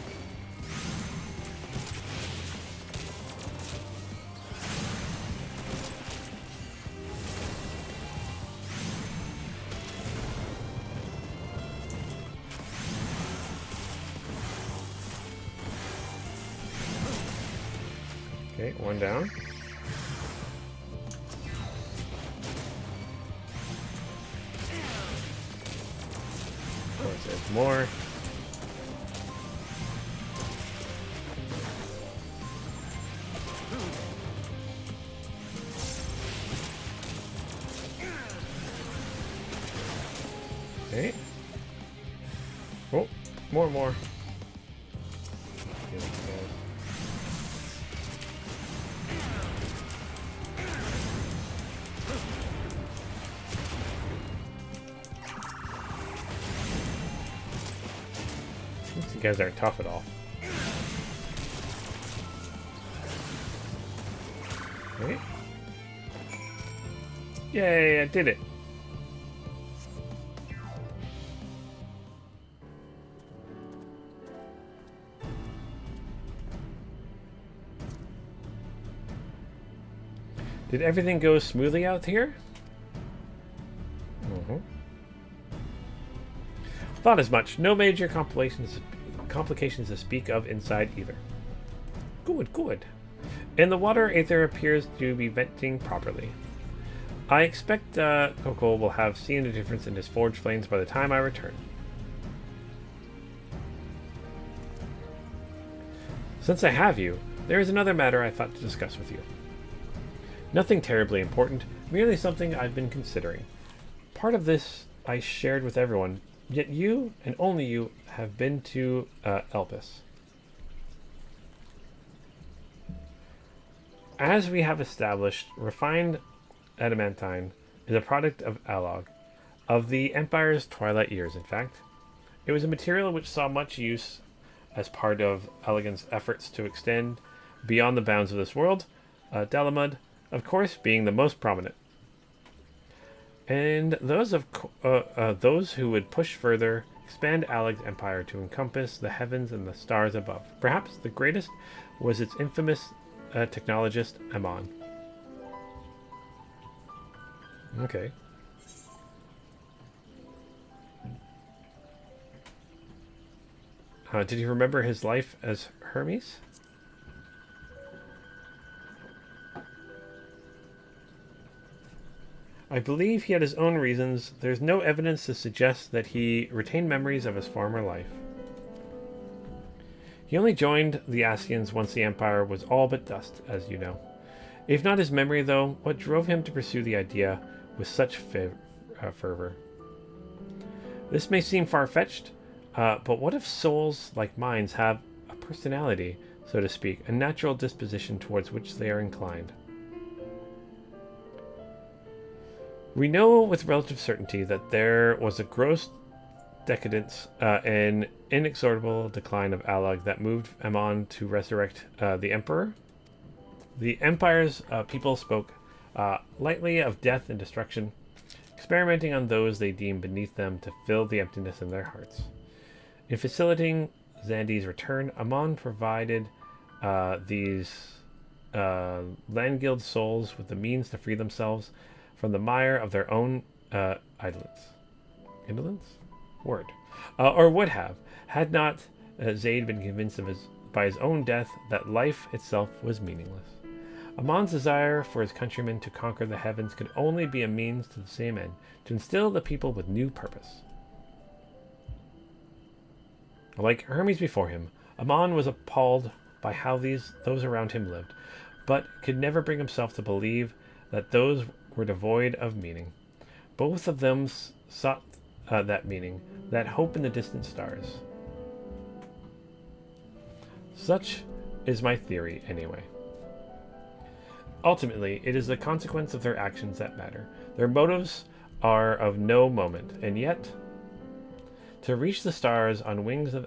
Okay, one down. Of course, there's more. Okay. Oh, more. These guys aren't tough at all. Okay. Yay, I did it. Did everything go smoothly out here? Thought as much. No major complications to speak of inside either. Good. And the water aether appears to be venting properly. I expect Coco will have seen a difference in his forge flames by the time I return. Since I have you, there is another matter I thought to discuss with you. Nothing terribly important, merely something I've been considering. Part of this I shared with everyone, yet you, and only you, have been to Elpis. As we have established, refined adamantine is a product of Alog, of the Empire's twilight years, in fact. It was a material which saw much use as part of Elegant's efforts to extend beyond the bounds of this world, Garlemald, of course, being the most prominent. And those who would push further, expand Alog's empire to encompass the heavens and the stars above. Perhaps the greatest was its infamous technologist, Amon. Okay. Did you remember his life as Hermes? I believe he had his own reasons. There's no evidence to suggest that he retained memories of his former life. He only joined the Ascians once the Empire was all but dust, as you know. If not his memory, though, what drove him to pursue the idea with such fervor? This may seem far-fetched, but what if souls like mine have a personality, so to speak, a natural disposition towards which they are inclined. We know with relative certainty that there was a gross decadence and inexorable decline of Alag that moved Amon to resurrect the Emperor. The Empire's people spoke lightly of death and destruction, experimenting on those they deemed beneath them to fill the emptiness in their hearts. In facilitating Zandi's return, Amon provided these Landguild souls with the means to free themselves from the mire of their own indolence. Indolence? Word. Or would have, had not Zaid been convinced by his own death that life itself was meaningless. Amon's desire for his countrymen to conquer the heavens could only be a means to the same end, to instill the people with new purpose. Like Hermes before him, Amon was appalled by how those around him lived, but could never bring himself to believe that those were devoid of meaning. Both of them sought that meaning, that hope in the distant stars. Such is my theory, anyway. Ultimately, it is the consequence of their actions that matter. Their motives are of no moment, and yet, to reach the stars on wings of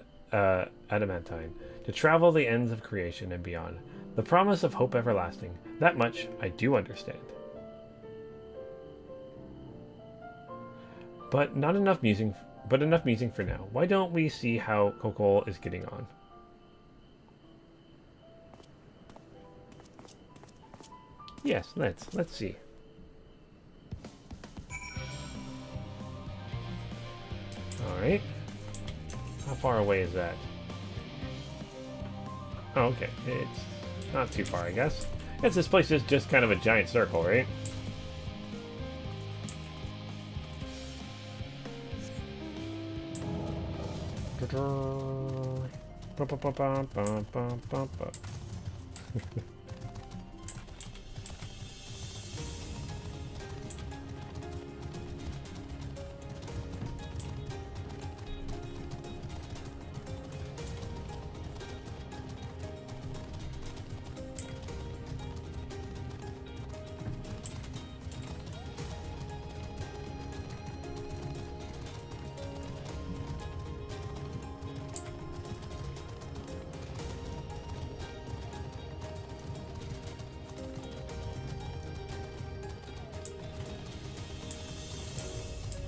adamantine, to travel the ends of creation and beyond, the promise of hope everlasting, that much I do understand. But not enough musing. But enough musing for now. Why don't we see how Kokol is getting on? Yes, let's see. All right. How far away is that? Oh, okay. It's not too far, I guess. Yes, this place is just kind of a giant circle, right?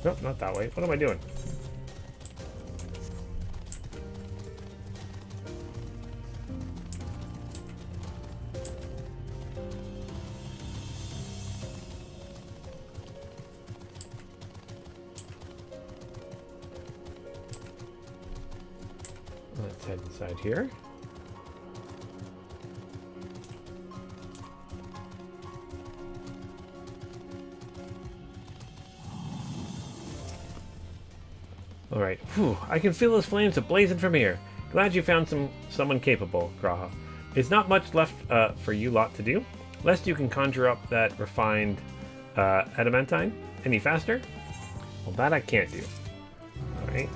Nope, not that way. What am I doing? Let's head inside here. Alright, I can feel those flames ablazing from here. Glad you found someone capable, Graha. It's not much left for you lot to do, lest you can conjure up that refined adamantine any faster. Well, that I can't do. Alright,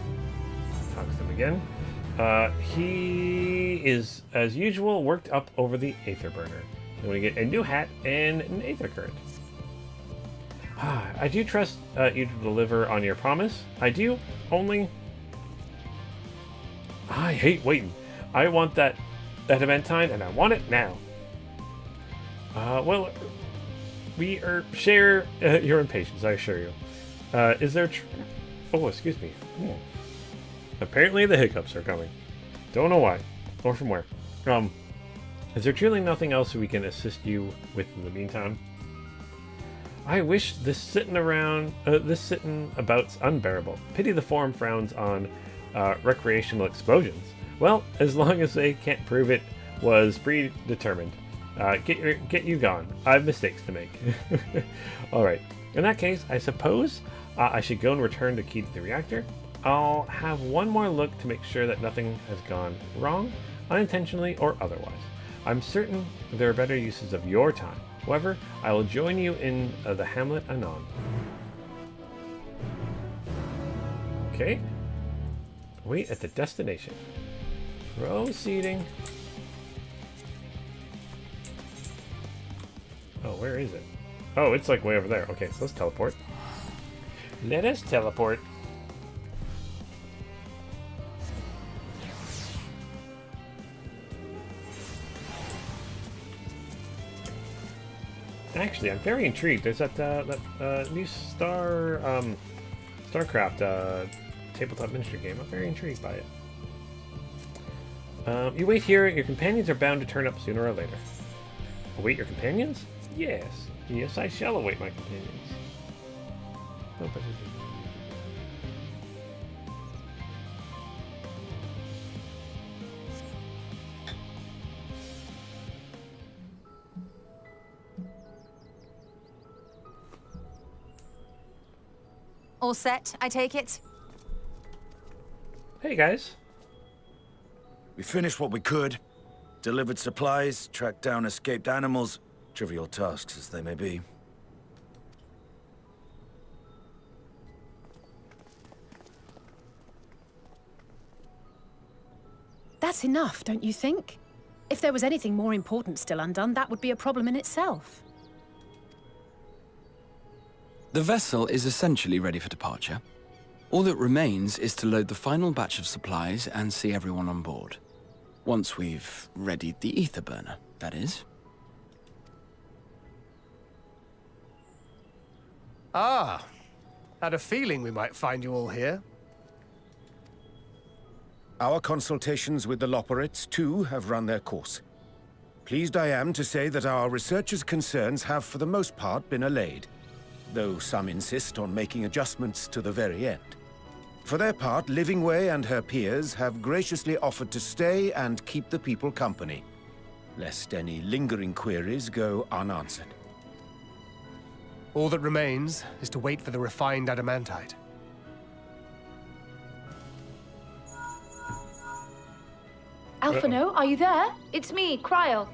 talk to him again. He is, as usual, worked up over the Aether Burner. I'm going to get a new hat and an Aether Current. I do trust you to deliver on your promise. I do, only... I hate waiting. I want that adamantine, and I want it now. Well, we share your impatience, I assure you. Is there... oh, excuse me. Apparently the hiccups are coming. Don't know why, or from where. Is there truly nothing else we can assist you with in the meantime? I wish this sitting about's unbearable. Pity the forum frowns on recreational explosions. Well, as long as they can't prove it was predetermined. Get you gone. I have mistakes to make. Alright. In that case, I suppose I should go and return the key to the reactor. I'll have one more look to make sure that nothing has gone wrong, unintentionally or otherwise. I'm certain there are better uses of your time. However, I will join you in the hamlet anon. Okay. Wait at the destination. Proceeding. Oh, where is it? Oh, it's like way over there. Okay, so let's teleport. Let us teleport. Actually, I'm very intrigued. There's that new StarCraft tabletop miniature game. I'm very intrigued by it. You wait here. Your companions are bound to turn up sooner or later. Await your companions? Yes. Yes, I shall await my companions. Oh, but... All set, I take it? Hey, guys. We finished what we could. Delivered supplies, tracked down escaped animals. Trivial tasks as they may be. That's enough, don't you think? If there was anything more important still undone, that would be a problem in itself. The vessel is essentially ready for departure. All that remains is to load the final batch of supplies and see everyone on board. Once we've readied the ether burner, that is. Ah, had a feeling we might find you all here. Our consultations with the Loperites, too, have run their course. Pleased I am to say that our researchers' concerns have, for the most part, been allayed, though some insist on making adjustments to the very end. For their part, Livingway and her peers have graciously offered to stay and keep the people company, lest any lingering queries go unanswered. All that remains is to wait for the refined adamantite. Alphino, are you there? It's me, Kryl.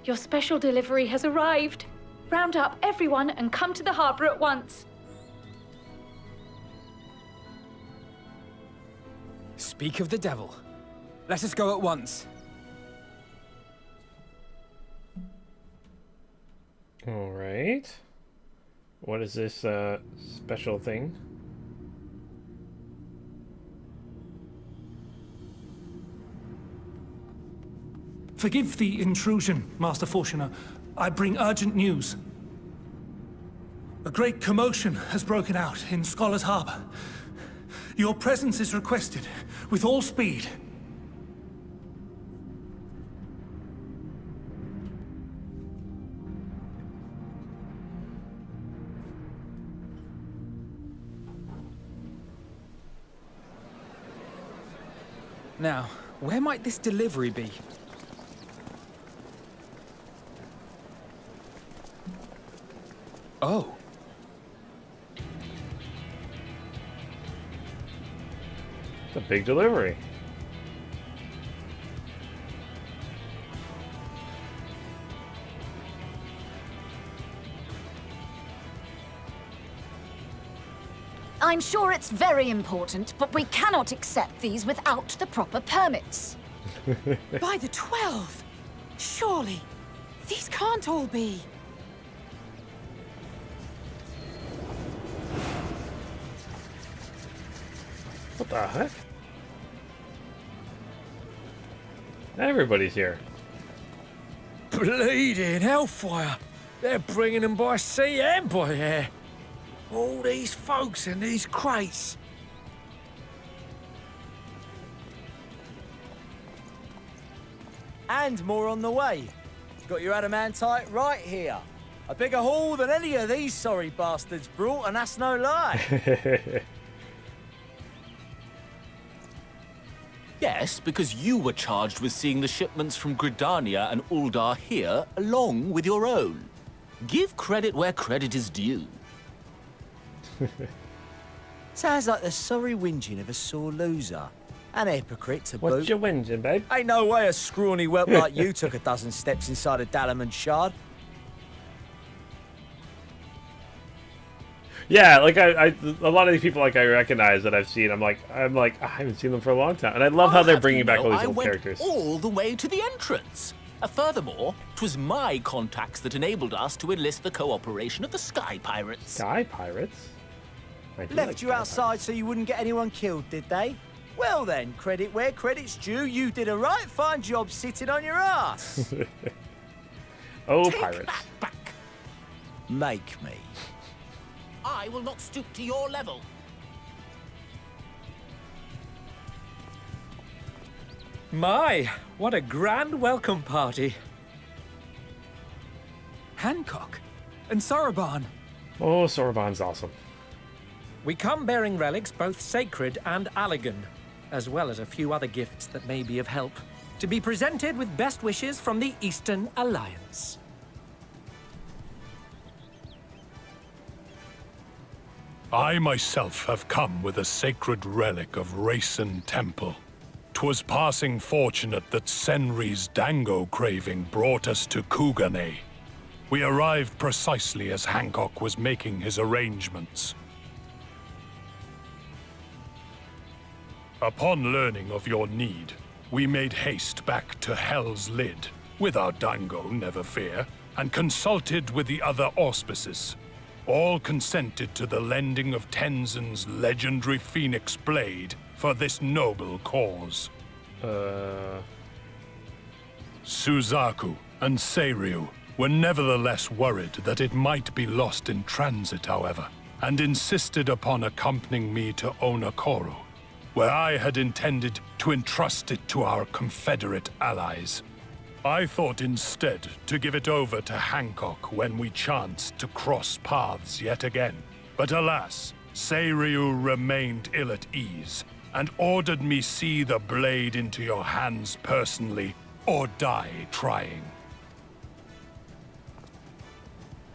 Your special delivery has arrived. Round up everyone and come to the harbor at once. Speak of the devil. Let us go at once. All right. What is this special thing? Forgive the intrusion, Master Fortuner. I bring urgent news. A great commotion has broken out in Scholar's Harbor. Your presence is requested, with all speed. Now, where might this delivery be? Oh. It's a big delivery. I'm sure it's very important, but we cannot accept these without the proper permits. By the 12! Surely, these can't all be... What the heck? Everybody's here. Bleeding hellfire! They're bringing them by sea and by air. All these folks in these crates. And more on the way. Got your adamantite right here. A bigger haul than any of these sorry bastards brought, and that's no lie. Yes, because you were charged with seeing the shipments from Gridania and Uldar here, along with your own. Give credit where credit is due. Sounds like the sorry whinging of a sore loser. An hypocrite to boot. What's your whinging, babe? Ain't no way a scrawny whelp like you took a dozen steps inside a Dalamon shard. Yeah, like a lot of these people like I recognize that I've seen. I'm like I haven't seen them for a long time, and I love how they're bringing back all these old characters. All the way to the entrance. Furthermore, 'twas my contacts that enabled us to enlist the cooperation of the Sky Pirates. Sky Pirates? Left you outside so you wouldn't get anyone killed, did they? Well then, credit where credit's due, you did a right fine job sitting on your ass. Oh, Take pirates. that back. Make me. I will not stoop to your level. My, what a grand welcome party. Hancock and Soroban. Oh, Soroban's awesome. We come bearing relics both sacred and Allegan, as well as a few other gifts that may be of help, to be presented with best wishes from the Eastern Alliance. I myself have come with a sacred relic of Rayson Temple. 'Twas passing fortunate that Senri's dango craving brought us to Kugane. We arrived precisely as Hancock was making his arrangements. Upon learning of your need, we made haste back to Hell's Lid, with our dango, never fear, and consulted with the other auspices. All consented to the lending of Tenzin's legendary Phoenix Blade for this noble cause. Suzaku and Seiryu were nevertheless worried that it might be lost in transit, however, and insisted upon accompanying me to Onokoro, where I had intended to entrust it to our Confederate allies. I thought instead to give it over to Hancock when we chanced to cross paths yet again. But alas, Seiryu remained ill at ease, and ordered me see the blade into your hands personally, or die trying.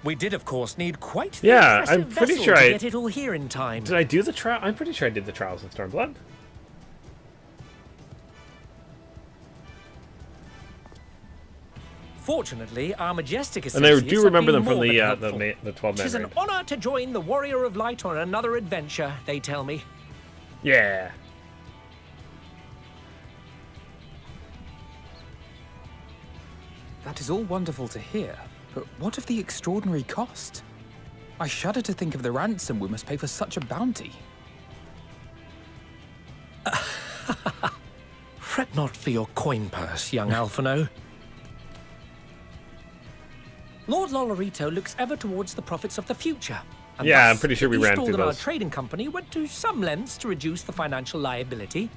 We did, of course, need quite the Yeah, impressive I'm pretty vessel sure to I get it all here in time. Did I do the trial? I'm pretty sure I did the trials in Stormblood. Fortunately, our majestic And I associates do have remember been them from more the than the helpful. 12-man Tis an raid. honor to join the Warrior of Light on another adventure, they tell me. Yeah. That is all wonderful to hear, but what of the extraordinary cost? I shudder to think of the ransom we must pay for such a bounty. Fret not for your coin purse, young Alphino. Lord Lolorito looks ever towards the profits of the future. And Yeah, thus, I'm pretty sure we the ran East through Aldenar those. Trading Company went to some lengths to reduce the financial liability.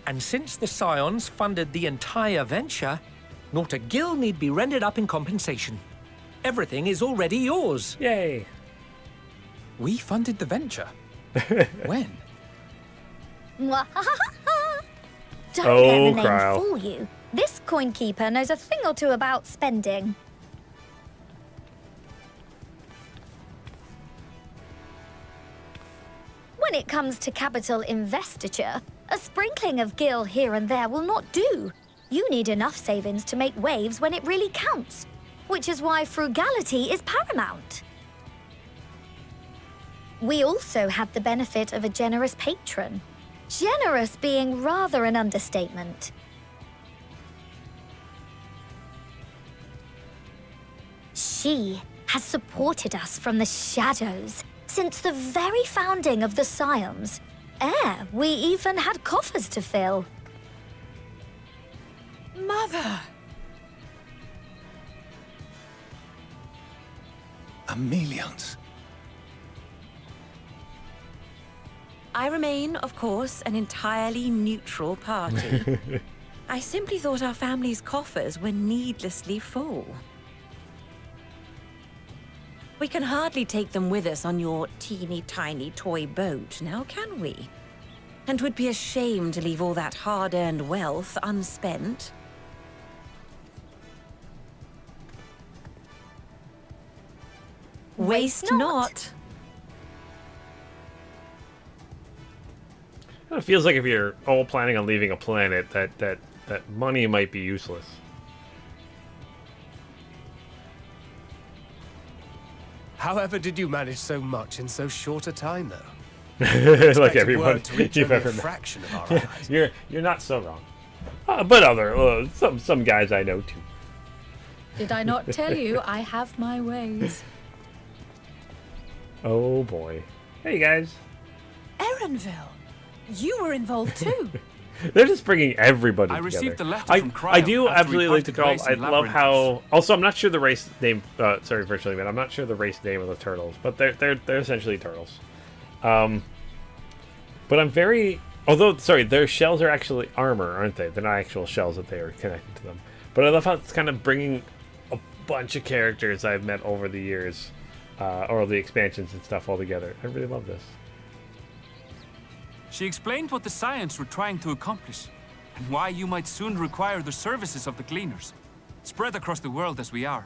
And since the Scions funded the entire venture, not a gill need be rendered up in compensation. Everything is already yours. Yay. We funded the venture? When? Don't Oh, let the name Cryle. fool you. This coin keeper knows a thing or two about spending. When it comes to capital investiture, a sprinkling of gil here and there will not do. You need enough savings to make waves when it really counts, which is why frugality is paramount. We also had the benefit of a generous patron. Generous being rather an understatement. She has supported us from the shadows since the very founding of the Scions. We even had coffers to fill. Mother! Amelians. I remain, of course, an entirely neutral party. I simply thought our family's coffers were needlessly full. We can hardly take them with us on your teeny-tiny toy boat, now can we? And 'twould be a shame to leave all that hard-earned wealth unspent. Waste not. It feels like if you're all planning on leaving a planet, that money might be useless. However did you manage so much in so short a time, though? Like Expected everyone word to reach you've only ever a met. fraction of our allies. You're not so wrong. But other some guys I know too. Did I not tell you I have my ways? Oh boy. Hey guys. Erenville, you were involved too. They're just bringing everybody together. Received a letter from Cryo I do after absolutely we like the call. parted I ways in love how. Labyrinthus. Also, I'm not sure the race name. Sorry, virtually, man. I'm not sure the race name of the turtles, but they're essentially turtles. But I'm very. Although, sorry, their shells are actually armor, aren't they? They're not actual shells that they are connected to them. But I love how it's kind of bringing a bunch of characters I've met over the years, or the expansions and stuff all together. I really love this. She explained what the Scions were trying to accomplish, and why you might soon require the services of the Gleaners, spread across the world as we are.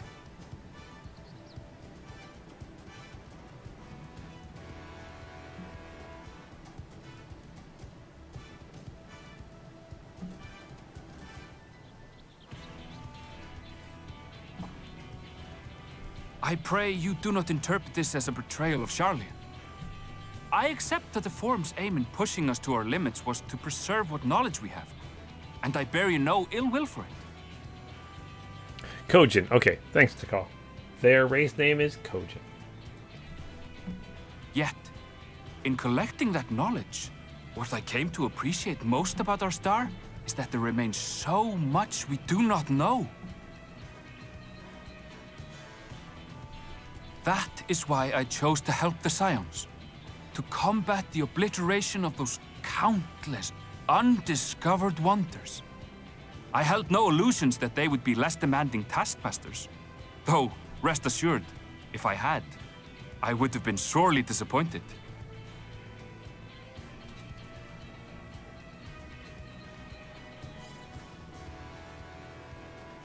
I pray you do not interpret this as a betrayal of Sharlayan. I accept that the Forum's aim in pushing us to our limits was to preserve what knowledge we have, and I bear you no ill will for it. Kojin. Okay, thanks, Takal. Their race name is Kojin. Yet, in collecting that knowledge, what I came to appreciate most about our star is that there remains so much we do not know. That is why I chose to help the Scions, to combat the obliteration of those countless, undiscovered wonders. I held no illusions that they would be less demanding taskmasters. Though, rest assured, if I had, I would have been sorely disappointed.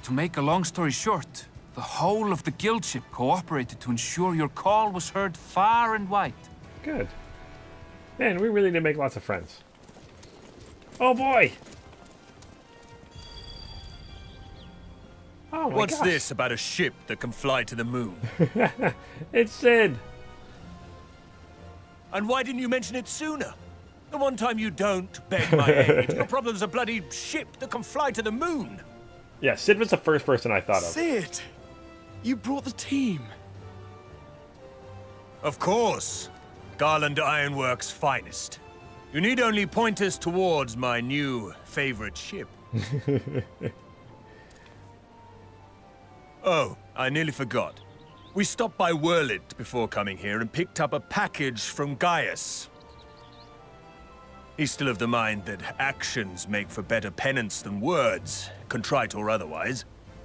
To make a long story short, the whole of the guild ship cooperated to ensure your call was heard far and wide. Good. Man, we really did make lots of friends. Oh boy! Oh my What's gosh. this about a ship that can fly to the moon? It's Sid. And why didn't you mention it sooner? The one time you don't beg my aid, your problem's a bloody ship that can fly to the moon. Yeah, Sid was the first person I thought of. Sid, you brought the team. Of course. Garland Ironworks' finest. You need only point us towards my new favorite ship. Oh, I nearly forgot. We stopped by Whirlit before coming here and picked up a package from Gaius. He's still of the mind that actions make for better penance than words, contrite or otherwise,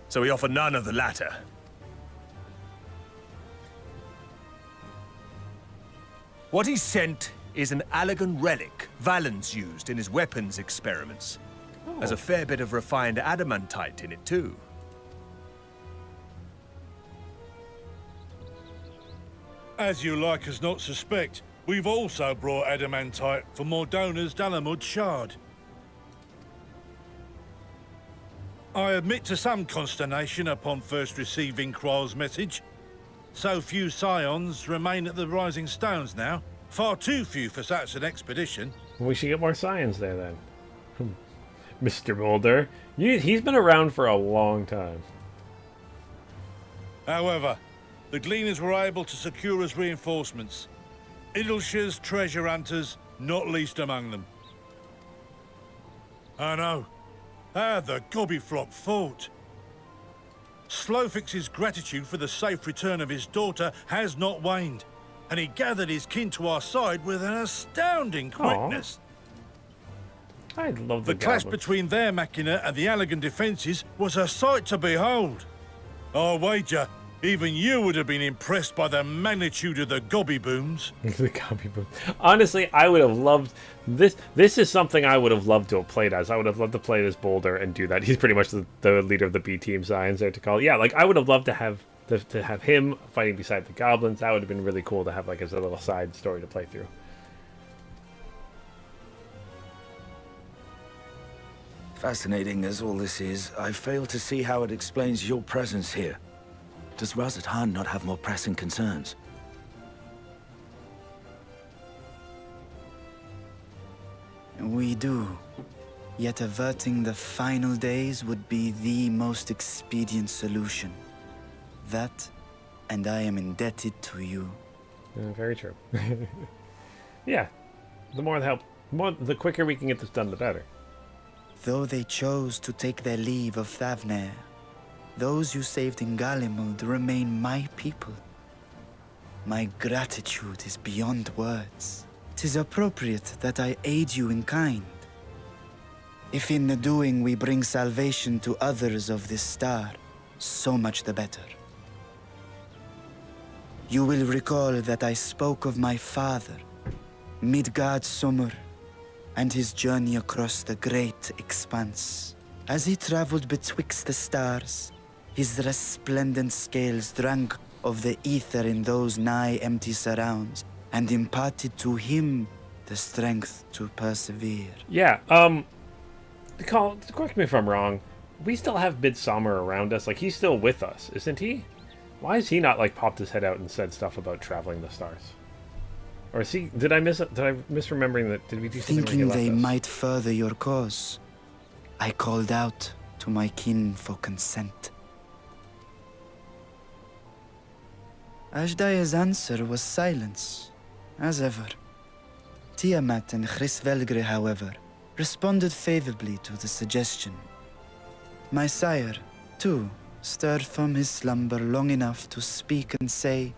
so we offer none of the latter. What he sent is an Allegan relic Valen's used in his weapons experiments. There's a fair bit of refined adamantite in it, too. As you like us not suspect, we've also brought adamantite for Mordona's Dalamud shard. I admit to some consternation upon first receiving Kryl's message. So few Scions remain at the Rising Stones now. Far too few for such an expedition. We should get more Scions there then. Mr. Mulder, he's been around for a long time. However, the Gleaners were able to secure us reinforcements. Idleshire's treasure hunters, not least among them. I know. How the gobby flock fought. Slowfix's gratitude for the safe return of his daughter has not waned, and he gathered his kin to our side with an astounding quickness. I love the clash between their machina and the Allegan defences was a sight to behold. I wager even you would have been impressed by the magnitude of the gobby booms. The gobby booms. Honestly, I would have loved this. This is something I would have loved to have played as. I would have loved to play as Boulder and do that. He's pretty much the leader of the B team Scions there to call. Yeah, like I would have loved to have him fighting beside the goblins. That would have been really cool to have like as a little side story to play through. Fascinating as all this is, I fail to see how it explains your presence here. Does Razat Han not have more pressing concerns? We do. Yet averting the final days would be the most expedient solution. That, and I am indebted to you. Very true. Yeah, the more the help, the quicker we can get this done, the better. Though they chose to take their leave of Thavnair, those you saved in Garlemald remain my people. My gratitude is beyond words. 'Tis appropriate that I aid you in kind. If in the doing we bring salvation to others of this star, so much the better. You will recall that I spoke of my father, Midgard Summer, and his journey across the great expanse. As he traveled betwixt the stars, his resplendent scales drank of the ether in those nigh empty surrounds, and imparted to him the strength to persevere. Yeah, correct me if I'm wrong, we still have Midsummer around us, like he's still with us, isn't he? Why has he not like popped his head out and said stuff about traveling the stars? Or is he, did I misremembering that, did we do something Thinking when he they left us? might further your cause, I called out to my kin for consent. Hydaelyn's answer was silence, as ever. Tiamat and Hrisvelgre, however, responded favorably to the suggestion. My sire, too, stirred from his slumber long enough to speak and say,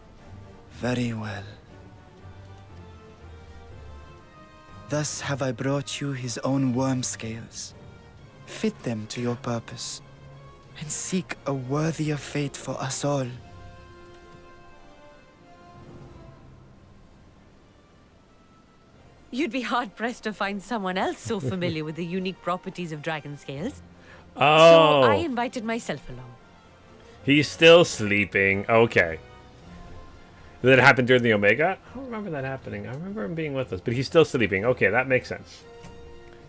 "Very well." Thus have I brought you his own worm scales. Fit them to your purpose, and seek a worthier fate for us all. You'd be hard-pressed to find someone else so familiar with the unique properties of dragon scales. Oh. So I invited myself along. He's still sleeping. Okay. Did that happen during the Omega? I don't remember that happening. I remember him being with us, but he's still sleeping. Okay, that makes sense.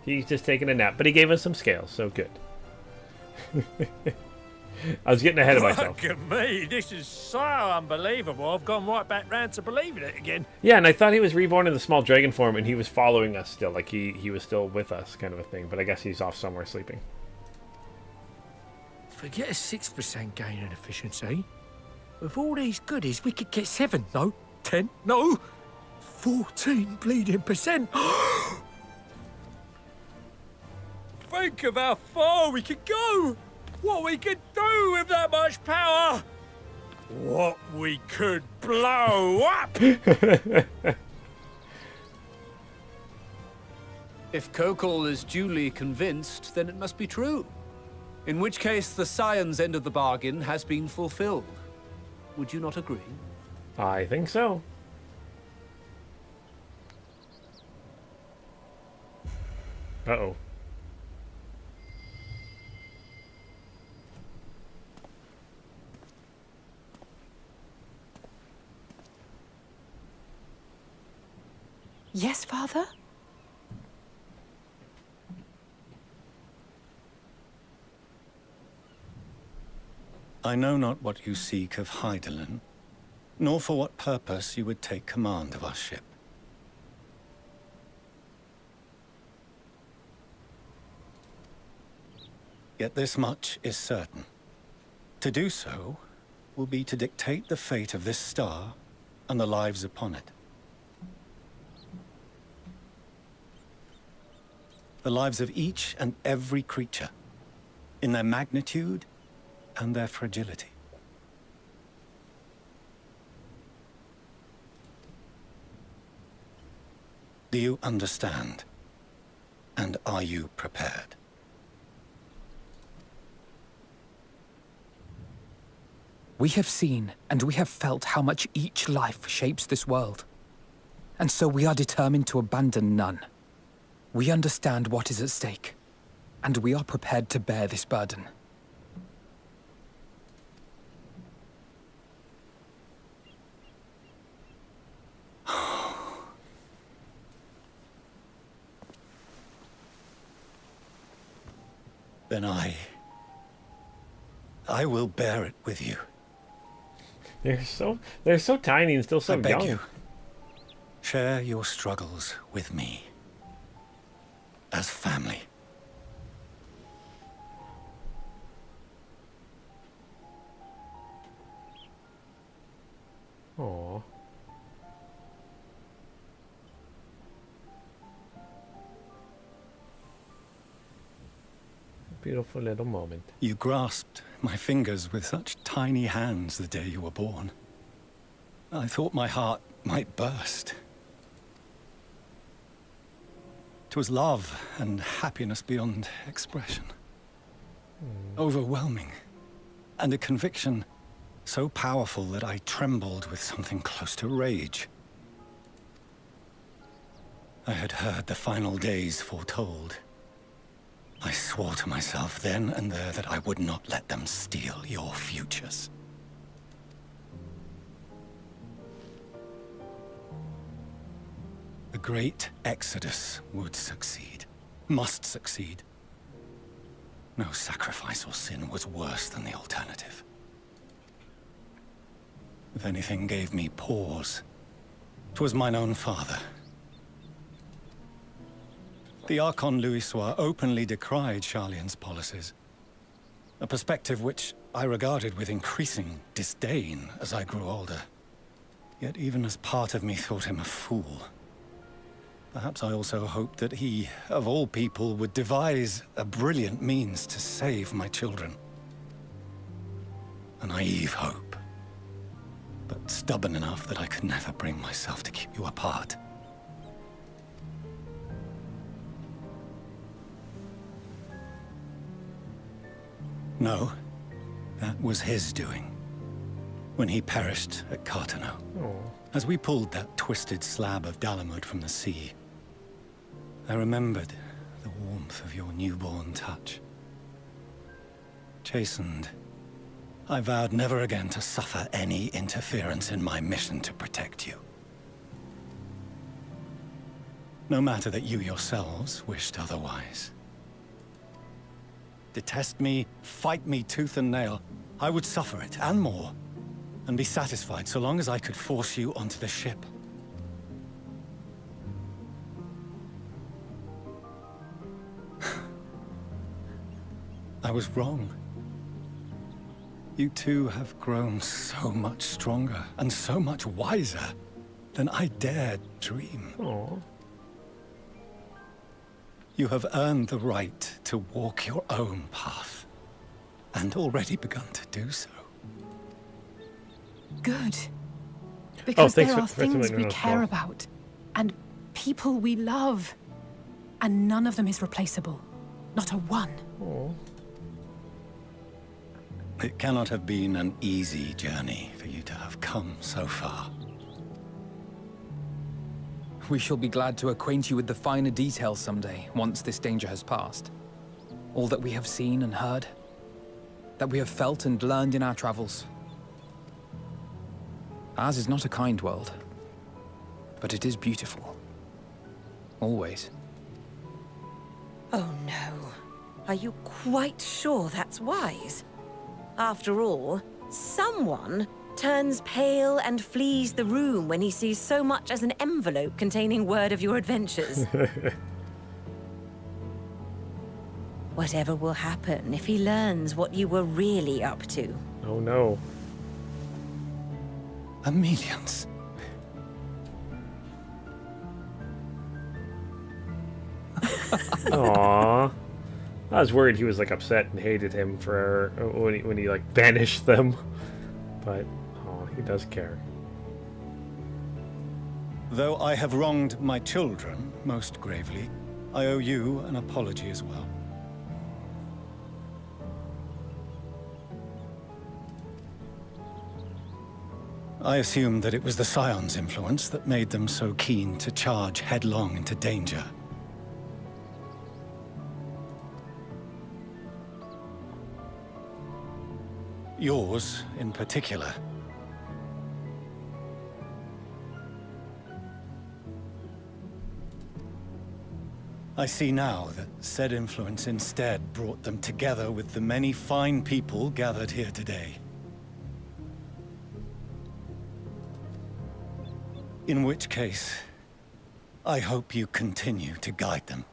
He's just taking a nap, but he gave us some scales, so good. I was getting ahead of myself. Look at me, this is so unbelievable. I've gone right back round to believing it again. Yeah, and I thought he was reborn in the small dragon form, and he was following us still, like he was still with us, kind of a thing. But I guess he's off somewhere sleeping. Forget a 6% gain in efficiency. With all these goodies, we could get 7, no, 10, no, 14 bleeding %. Think of how far we could go. What we could do with that much power. What we could blow up. If Kokol is duly convinced, then it must be true. In which case, the Scions' end of the bargain has been fulfilled. Would you not agree? I think so. Uh-oh. Yes, Father? I know not what you seek of Hydaelyn, nor for what purpose you would take command of our ship. Yet this much is certain. To do so will be to dictate the fate of this star and the lives upon it. The lives of each and every creature, in their magnitude and their fragility. Do you understand? And are you prepared? We have seen and we have felt how much each life shapes this world. And so we are determined to abandon none. We understand what is at stake, and we are prepared to bear this burden. Then I will bear it with you. They're so tiny and still so I beg young. you, share your struggles with me. As family. beautiful little moment. You grasped my fingers with such tiny hands the day you were born. I thought my heart might burst. 'Twas love and happiness beyond expression. Overwhelming. And a conviction so powerful that I trembled with something close to rage. I had heard the final days foretold. I swore to myself then and there that I would not let them steal your futures. The great exodus would succeed, must succeed. No sacrifice or sin was worse than the alternative. If anything gave me pause, 'twas mine own father. The Archon Louisoix openly decried Sharlayan's policies, a perspective which I regarded with increasing disdain as I grew older. Yet even as part of me thought him a fool, perhaps I also hoped that he, of all people, would devise a brilliant means to save my children. A naive hope, but stubborn enough that I could never bring myself to keep you apart. No, that was his doing, when he perished at Carteneau. As we pulled that twisted slab of Dalamud from the sea, I remembered the warmth of your newborn touch. Chastened, I vowed never again to suffer any interference in my mission to protect you. No matter that you yourselves wished otherwise. Detest me, fight me tooth and nail, I would suffer it, and more, and be satisfied so long as I could force you onto the ship. I was wrong. You two have grown so much stronger and so much wiser than I dared dream. Aww. You have earned the right to walk your own path, and already begun to do so. Good. Because there are for things we us, care Paul. about, and people we love, and none of them is replaceable. Not a one. Aww. It cannot have been an easy journey for you to have come so far. We shall be glad to acquaint you with the finer details someday, once this danger has passed. All that we have seen and heard, that we have felt and learned in our travels. Ours is not a kind world, but it is beautiful. Always. Oh no. Are you quite sure that's wise? After all, someone turns pale and flees the room when he sees so much as an envelope containing word of your adventures. Whatever will happen if he learns what you were really up to? Oh no. Amelians. Aww. I was worried he was like upset and hated him for when he like banished them, but oh, he does care. Though I have wronged my children most gravely, I owe you an apology as well. I assumed that it was the Scions' influence that made them so keen to charge headlong into danger. Yours, in particular. I see now that said influence instead brought them together with the many fine people gathered here today. In which case, I hope you continue to guide them.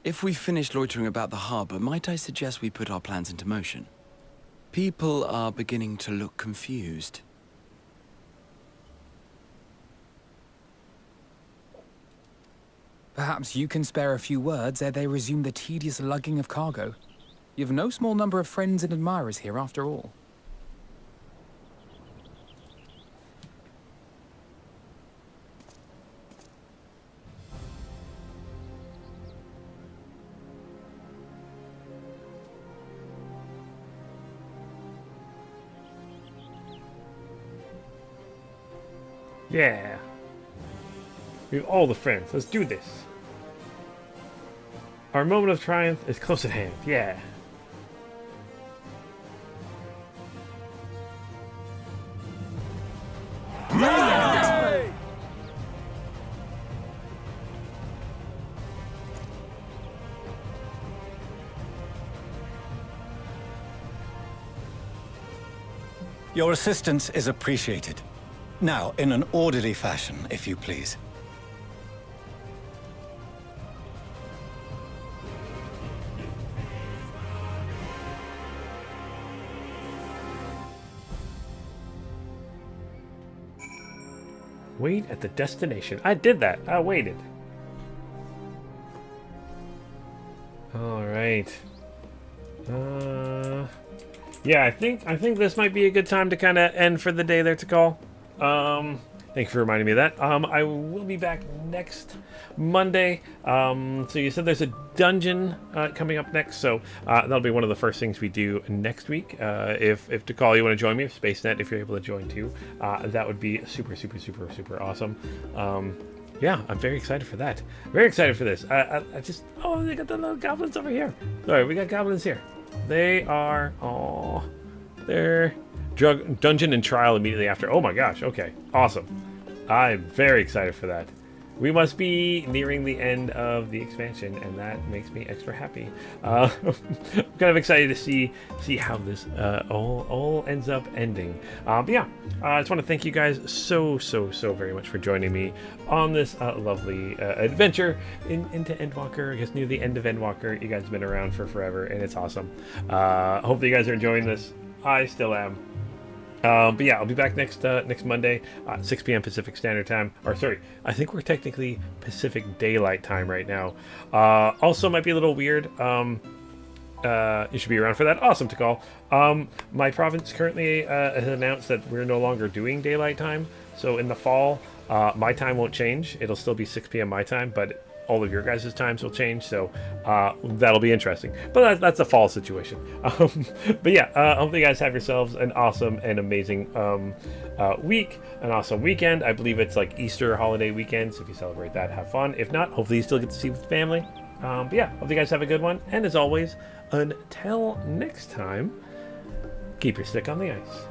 If we've finished loitering about the harbor, might I suggest we put our plans into motion? People are beginning to look confused. Perhaps you can spare a few words ere they resume the tedious lugging of cargo. You've no small number of friends and admirers here after all. Yeah. We have all the friends. Let's do this. Our moment of triumph is close at hand. Yeah. Yay! Your assistance is appreciated. Now, in an orderly fashion, if you please. Wait at the destination. I did that. I waited. All right. Yeah, I think this might be a good time to kind of end for the day there, Tikal. Thank you for reminding me of that. I will be back next Monday. So you said there's a dungeon coming up next, so that'll be one of the first things we do next week. If Tikal, you want to join me, if SpaceNet, if you're able to join too, that would be super awesome. Yeah, I'm very excited for that. Very excited for this. I just, oh, they got the little goblins over here. Sorry, we got goblins here. They are, oh, they're dungeon and trial immediately after. Oh my gosh, okay, awesome. I'm very excited for that. We must be nearing the end of the expansion, and that makes me extra happy. I'm kind of excited to see how this all ends up ending. But yeah, I just want to thank you guys so very much for joining me on this lovely adventure into Endwalker. I guess near the end of Endwalker. You guys have been around for forever, and it's awesome. Hopefully you guys are enjoying this. I still am. But yeah, I'll be back next Monday, 6 p.m. Pacific Standard Time. Or sorry, I think we're technically Pacific Daylight Time right now. Also, might be a little weird. You should be around for that. Awesome, Tikal. My province currently has announced that we're no longer doing Daylight Time. So in the fall, my time won't change. It'll still be 6 p.m. my time, but all of your guys' times will change, so that'll be interesting. But that's a fall situation. But yeah, hopefully you guys have yourselves an awesome and amazing week, an awesome weekend. I believe it's like Easter holiday weekend, so if you celebrate that, have fun. If not, hopefully you still get to see with family. But yeah, hope you guys have a good one. And as always, until next time, keep your stick on the ice.